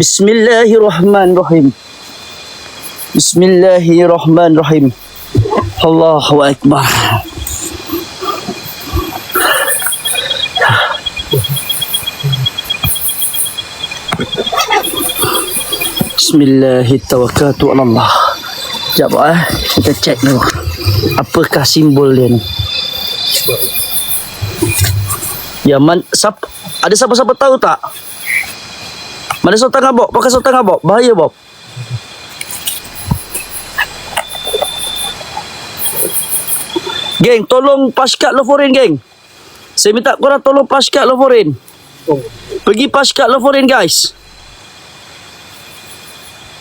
Bismillahirrahmanirrahim. Allahu Akbar. Bismillahirrahmanirrahim. Sekejap kita cek dulu. Apakah simbol dia ni? Ya, ada siapa-siapa tahu tak? Mana sultan Bob? Pakai sultan Bob. Bahaya, Bob. Geng, tolong paskat Loforin, geng. Saya minta korang tolong paskat Loforin. Pergi paskat Loforin, guys.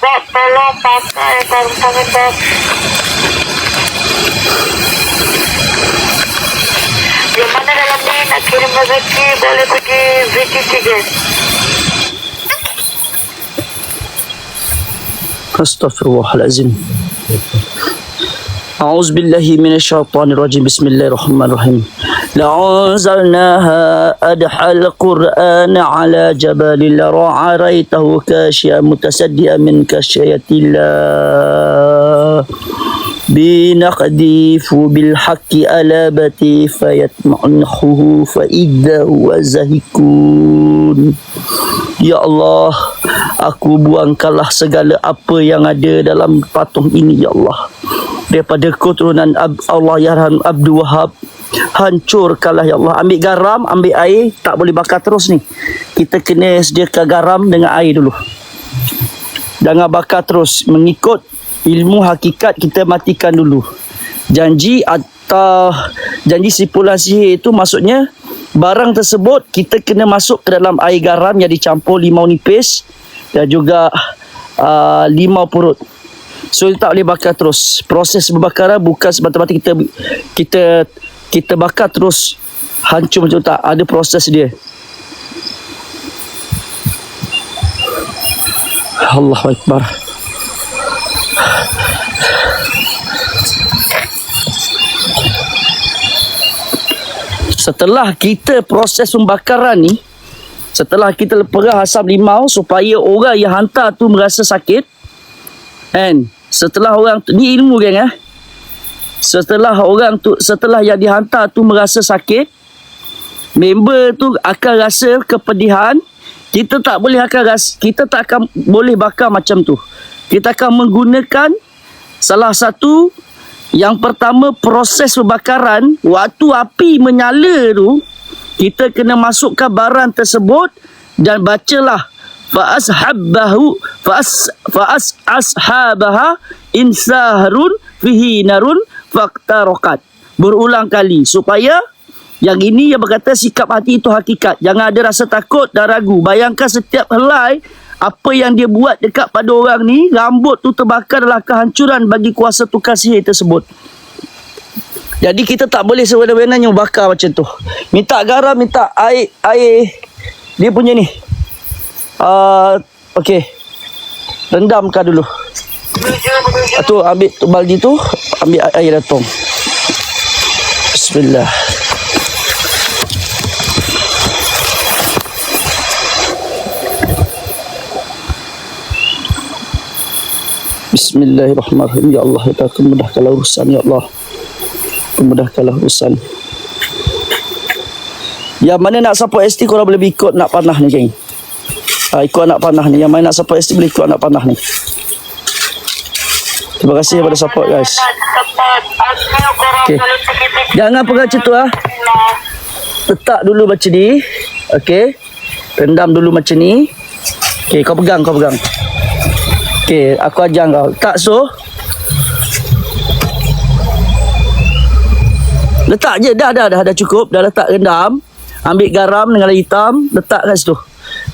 Bob, tolong pakai sarung tangan, Bob. Yang mana dalam ni nak kirim rezeki, boleh pergi VTC, guys. Astaghfirullahalazim. A'udzu billahi minasyaitonir rajim. Bismillahirrahmanirrahim. La'anzalnaha adhal Qur'an 'ala jabalin ra'aytahu kashiyan mutasaddian min kasyatillah. Binaqdifu bil haqqi alabati fayatma'nahu fa idza huwa zahikun. Ya Allah, aku buangkanlah segala apa yang ada dalam patung ini, ya Allah. Daripada keturunan Allah Yarham Abdul Wahab, hancurkanlah ya Allah. Ambil garam, ambil air, tak boleh bakar terus ni. Kita kena sediakan garam dengan air dulu. Jangan bakar terus. Mengikut ilmu hakikat, kita matikan dulu. Janji atau janji sipulan sihir itu maksudnya barang tersebut kita kena masuk ke dalam air garam yang dicampur limau nipis dan juga limau purut. So tak boleh bakar terus. Proses pembakaran bukan semata-mata kita bakar terus hancur macam tak. Ada proses dia. Allahu Akbar. Setelah kita proses pembakaran ni, setelah kita perah asam limau supaya orang yang hantar tu merasa sakit, kan? Setelah orang tu, ni ilmu geng setelah yang dihantar tu merasa sakit, member tu akan rasa kepedihan. Kita tak akan boleh bakar macam tu. Kita akan menggunakan salah satu, yang pertama proses pembakaran. Waktu api menyala tu, kita kena masukkan barang tersebut dan bacalah fa'ashabaha insahrun fihi narun faqtarokat, berulang kali, supaya yang ini yang berkata sikap hati itu hakikat. Jangan ada rasa takut dan ragu. Bayangkan setiap helai apa yang dia buat dekat pada orang ni, rambut tu terbakar adalah kehancuran bagi kuasa tukar sihir tersebut. Jadi kita tak boleh sewenang-wenangnya bakar macam tu. Minta garam, minta air dia punya ni. Okey. Rendamkan dulu. Tu ambil tu baldi tu, ambil air datang. Bismillah. Bismillahirrahmanirrahim. Ya Allah, ya Allah, mudahkanlah urusan, ya Allah. Mudahkanlah urusan. Yang mana nak support ST korang boleh ikut nak panah ni, geng. Ikut anak panah ni. Yang mana nak support ST boleh ikut anak panah ni. Terima kasih kepada support, guys. Okay. Jangan pegang macam tu Letak dulu macam ni. Okay. Rendam dulu macam ni. Okay, kau pegang. Okay, aku ajar kau. Tak, so letak je. Dah cukup. Dah letak rendam. Ambil garam dengan air hitam. Letak kat situ.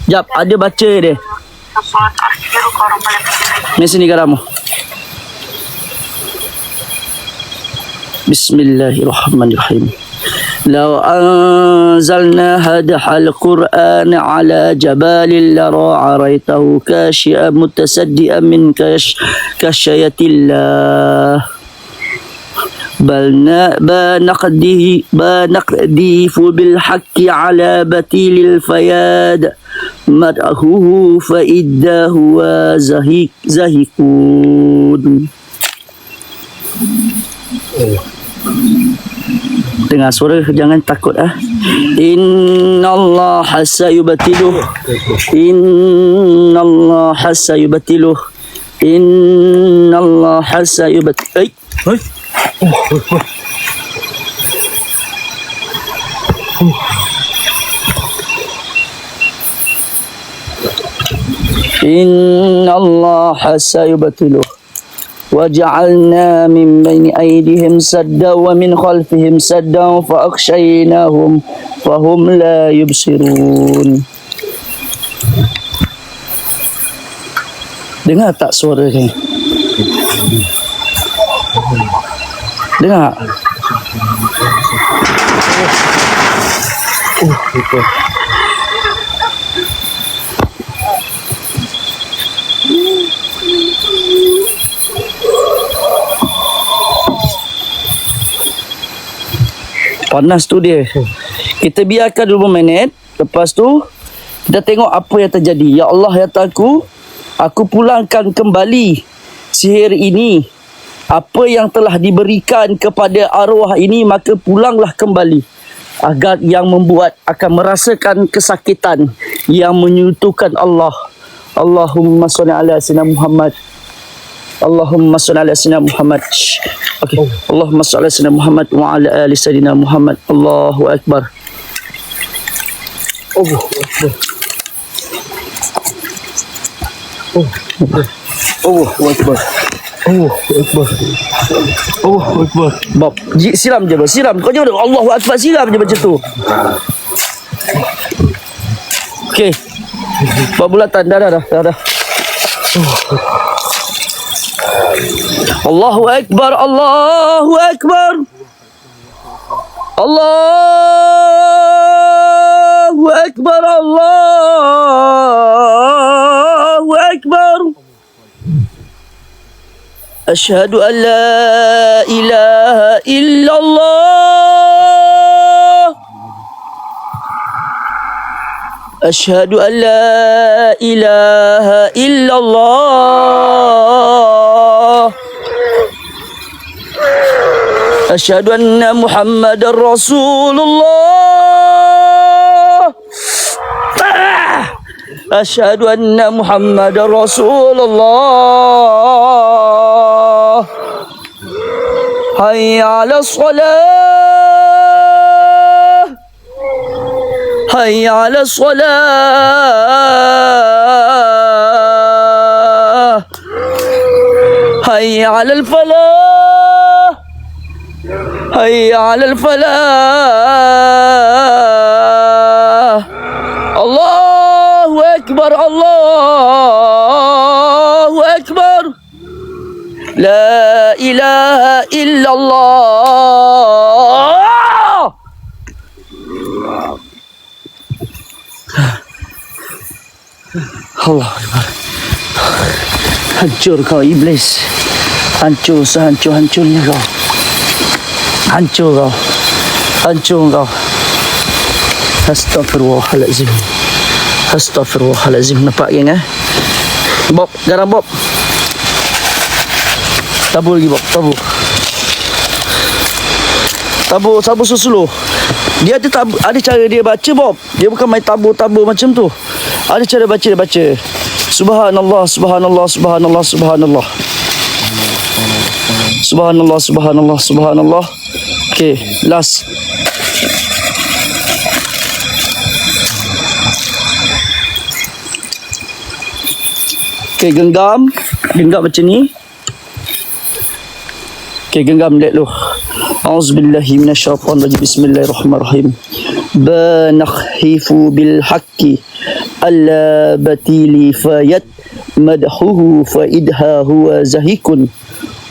Jap, ada baca dia. Ni sini garam. Bismillahirrahmanirrahim. لو أنزلنا هذا القرآن على جبال لرأيته خاشعا متصدعا من خشية الله بل نقذف بالحق على بطيل الفياد مدعوه فإذا هو زهيقون. Dengar suara, jangan takut Innallaha sayubatiluh. Innallaha sayubatiluh. Innallaha sayubatiluh. Innallaha sayubatiluh. وجعلنا من بين أيديهم سدا ومن خلفهم سدا فأغشيناهم فهم لا يبصرون. Dengar tak suara ni? Dengar? Panas tu dia. Kita biarkan 20 minit. Lepas tu kita tengok apa yang terjadi. Ya Allah, ya Tuhanku, aku pulangkan kembali sihir ini. Apa yang telah diberikan kepada arwah ini, maka pulanglah kembali. Agar yang membuat akan merasakan kesakitan yang menyentuhkan Allah. Allahumma salli ala sayyidina Muhammad. Allahumma salli ala sayyidina Muhammad. Okay. Allahumma salli ala sayyidina Muhammad wa ala ali sayyidina Muhammad. Allahu akbar. Allahu akbar. Allahu akbar. Allahu akbar. Allahu akbar. Bab, siram je, siram. Kau jangan Allahu akbar, siram je macam tu. Okey. Bulatan dah. Allahu akbar, Allahu akbar. Allahu akbar, Allahu akbar. أشهد أن لا إله إلا الله أشهد أن لا إله إلا الله أشهد أن محمد رسول الله أشهد أن محمد رسول الله حي على الصلاة حي على الصلاة حي على الفلاح حي على الفلاح الله أكبر الله أكبر لا إله إلا الله Allah Akbar. Hancur kau iblis. Hancur sehancur-hancurnya kau. Hancur kau. Hancur kau. Astaghfirullahalazim. Astaghfirullahalazim. Nampak geng Bob, garam Bob. Tabur lagi Bob, tabur. Tabur susu. Dia ada cara dia baca Bob. Dia bukan main tabur macam tu. Ada cara baca dia baca. Subhanallah, subhanallah, subhanallah, subhanallah. Subhanallah, subhanallah, subhanallah. Okey, last. Okey, genggam macam ni. Okey, genggam dek lu. Auzubillahi minasyaitonirrajim. Bismillahirrahmanirrahim. Banakhifu bil haqqi alla batili fayat madhuhu faidha huwa zahikun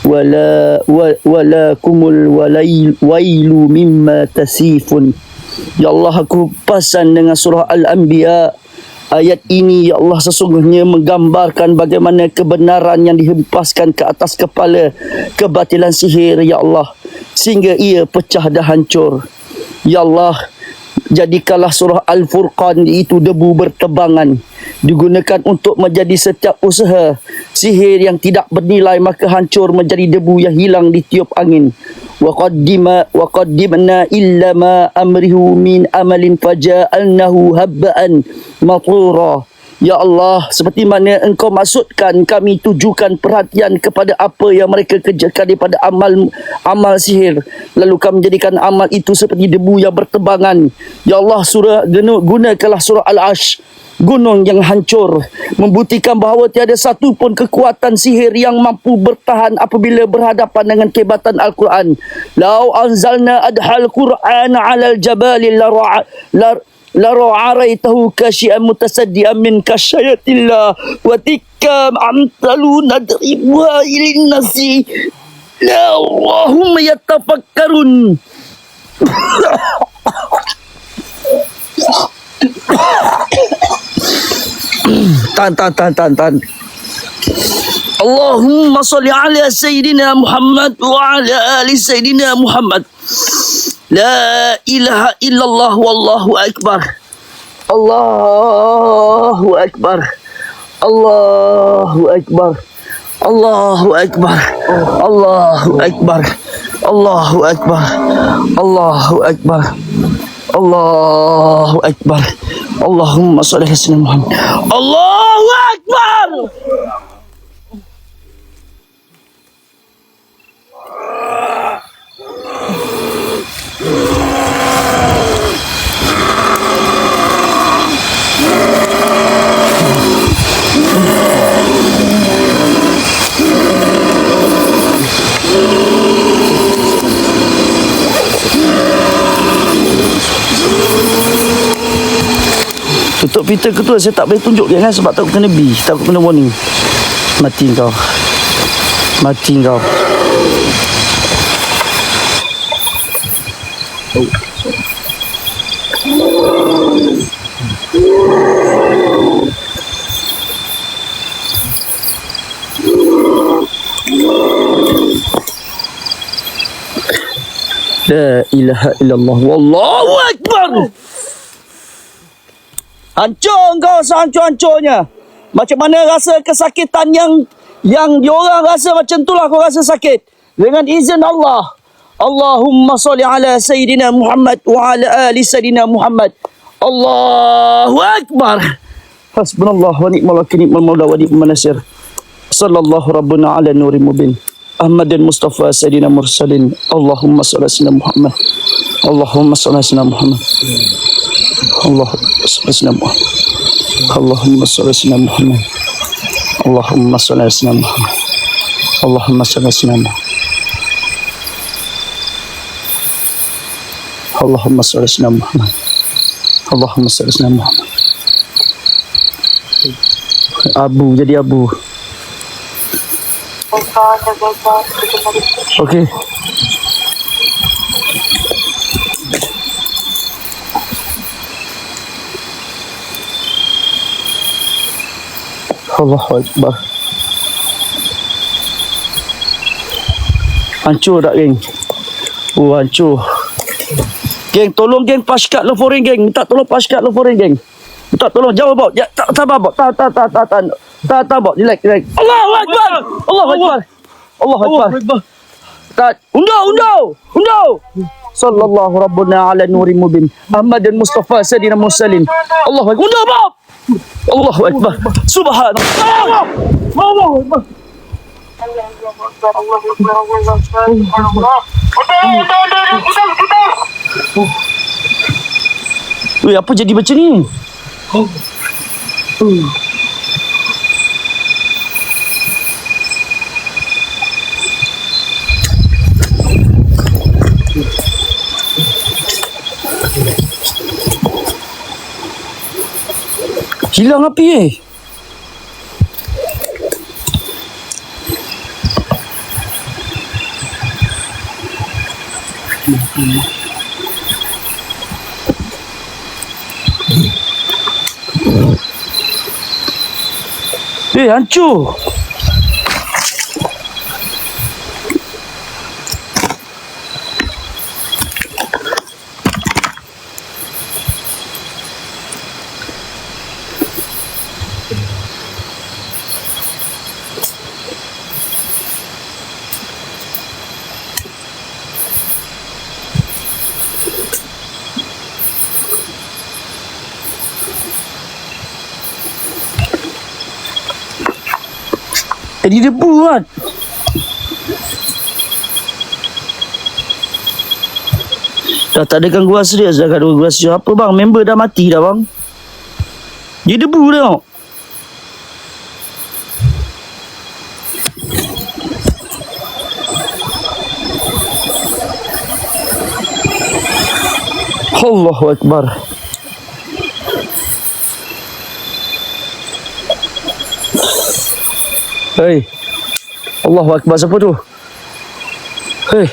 wala kumul wailu mimma tasifun. Ya Allah, aku pasan dengan surah Al-Anbiya. Ayat ini ya Allah sesungguhnya menggambarkan bagaimana kebenaran yang dihempaskan ke atas kepala kebatilan sihir ya Allah, sehingga ia pecah dan hancur. Ya Allah, jadikanlah surah Al-Furqan itu debu bertebangan, digunakan untuk menjadi setiap usaha sihir yang tidak bernilai, maka hancur menjadi debu yang hilang ditiup angin. Wa qaddimna illa ma amrihu min amalin faja'alnahu habba'an mathura. Ya Allah, seperti mana engkau maksudkan, kami tujukan perhatian kepada apa yang mereka kerjakan daripada amal sihir, lalu kami menjadikan amal itu seperti debu yang bertebangan. Ya Allah, gunakanlah surah Al-Ash, gunung yang hancur, membuktikan bahawa tiada satu pun kekuatan sihir yang mampu bertahan apabila berhadapan dengan kehebatan Al-Quran. Lau anzalna adhal Quran 'alal jabali la ra'aitahu kashi'an mutasaddian min kasyatillah wa tikam amtalu nadribuha ilin nasi la Allahumma yatafakkarun. Tahan. Allahumma salli ala Sayyidina Muhammad wa ala ali Sayyidina Muhammad. La ilaha illallah wallahu akbar. Allahu akbar. Allahu akbar. Allahu akbar. Allahu akbar. Allahu akbar. Allahu akbar. Allahu akbar. Allahumma salli ala Sayyidina Muhammad. Allahu akbar. Tutup pintu ketua, saya tak boleh tunjuk dia kan, sebab takut kena takut kena warning. Mati kau. Mati kau. Oh. La ilaha illallah. Wallahu akbar. Hancur kau sehancur-hancurnya. Macam mana rasa kesakitan yang diorang rasa macam itulah kau rasa sakit. Dengan izin Allah. Allahumma salli ala Sayyidina Muhammad wa ala ali Sayyidina Muhammad. Allahu akbar. Hasbunallah wa ni'mal wakil, ni'mal maula wa ni'mal nasir. Sallallahu rabbuna ala nuri mubin. Ahmadin Mustafa Sayyidina Mursalin. Allahumma salli ala Sayyidina Muhammad. Allahumma salli ala Sayyidina Muhammad. Allahumma salli ala Sayyidina Muhammad. Allahumma salli ala Sayyidina Muhammad. Allahumma salli ala Sayyidina Muhammad. Allahumma salli ala Sayyidina Muhammad. Allahumma salli ala Sayyidina Muhammad. Allahumma salli ala Sayyidina Muhammad. Abu jadi abu. Okey. Allahu Akbar. Hancur tak, geng? Oh, hancur. Geng, tolong geng paskat loforing, geng. Minta tolong paskat loforing, geng. Minta tolong, jauh bau. Ya, tak sabar bau. Tak bau. Relax. Allahu Akbar. Allahu Akbar. Allahu Akbar. Tak. Undau. Sallallahu rabbuna ala nuri mubin. Ahmad dan Mustafa Sayyidina Mursalin. Allahu Akbar. Undau bau. Allahu Akbar. Subhanallah. Allahu Akbar. Weh, apa jadi macam ni? Hilang api hancur. Jadi debu kan. Dah tak ada gangguan serius. Dah tak ada gangguan serius. Apa bang? Member dah mati dah bang. Dia debu tengok. Allahu Akbar. Hei. Allahu Akbar, siapa tu? Hei.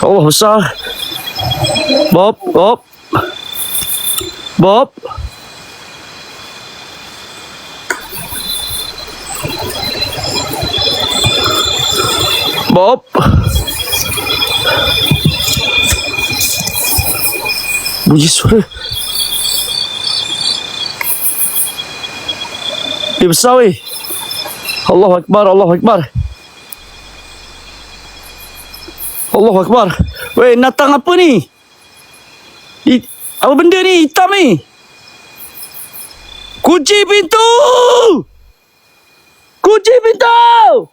Allah besar. Bob. Bunyi suara. Dia besar weh. Allahu Akbar. Allahu Akbar. Weh, natang apa ni? Apa benda ni? Hitam ni. Kunci pintu! Kunci pintu!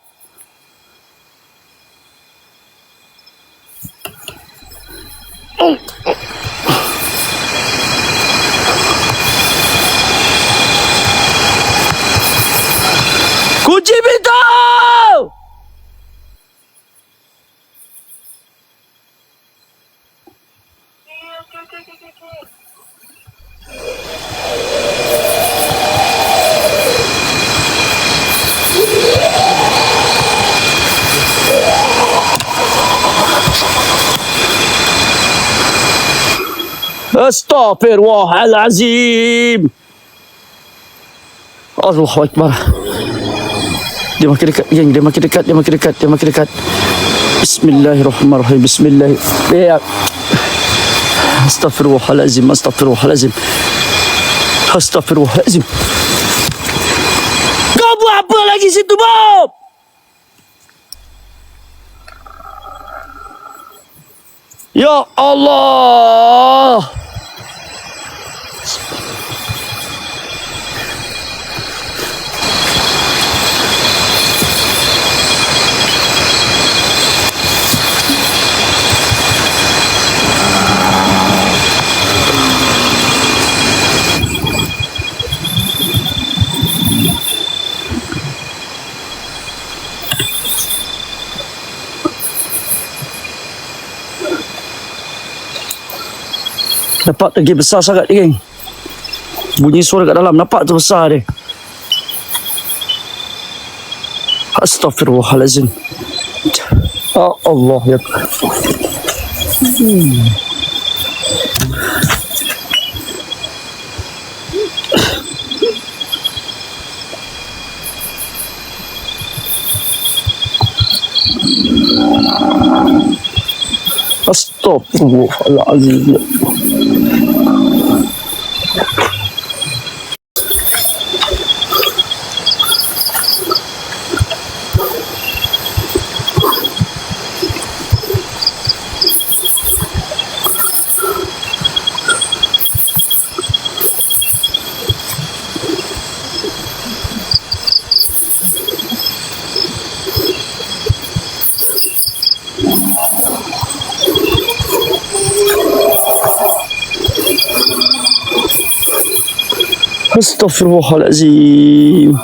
Astaghfirullahalazim. Allahu Akbar. Dia makin dekat, geng. Dia makin dekat, dia makin dekat, dia makin dekat. Bismillahirrahmanirrahim. Bismillah. Ya. Astaghfirullahalazim, astaghfirullahalazim. Astaghfirullahalazim. Kau buat apa lagi situ, Bob? Ya Allah. Nampak lagi besar sangat dia, geng. Bunyi suara kat dalam. Nampak tu besar dia. Astaghfirullahalazim. Ya Allah ya. Astaghfirullahalazim. Astaghfirullahalazim.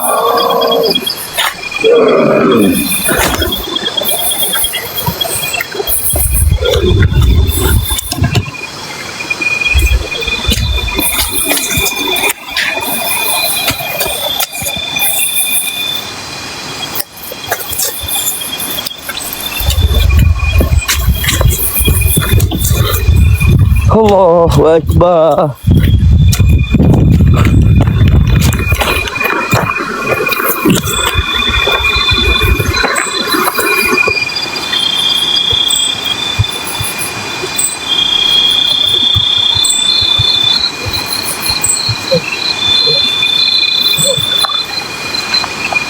Allahu Akbar.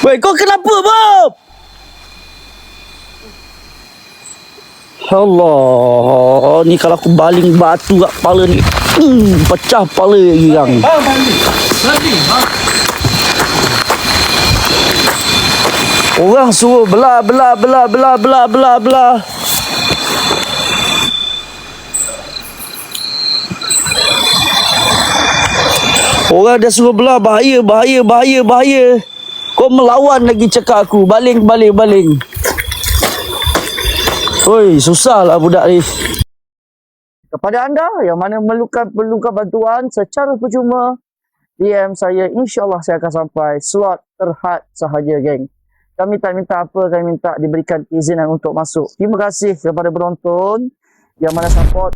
Weh, kau kenapa, Bob? Allah, ni kalau aku baling batu kat kepala ni, pecah kepala lagi, Gang. Orang suruh belah. Orang dah suruh belah, bahaya. Kau melawan lagi cakap aku. Baling. Oi, susahlah budak ni. Kepada anda yang mana perlukan bantuan secara percuma, DM saya, insyaAllah saya akan sampai. Slot terhad sahaja, geng. Kami tak minta apa, kami minta diberikan izinan untuk masuk. Terima kasih kepada penonton yang mana support.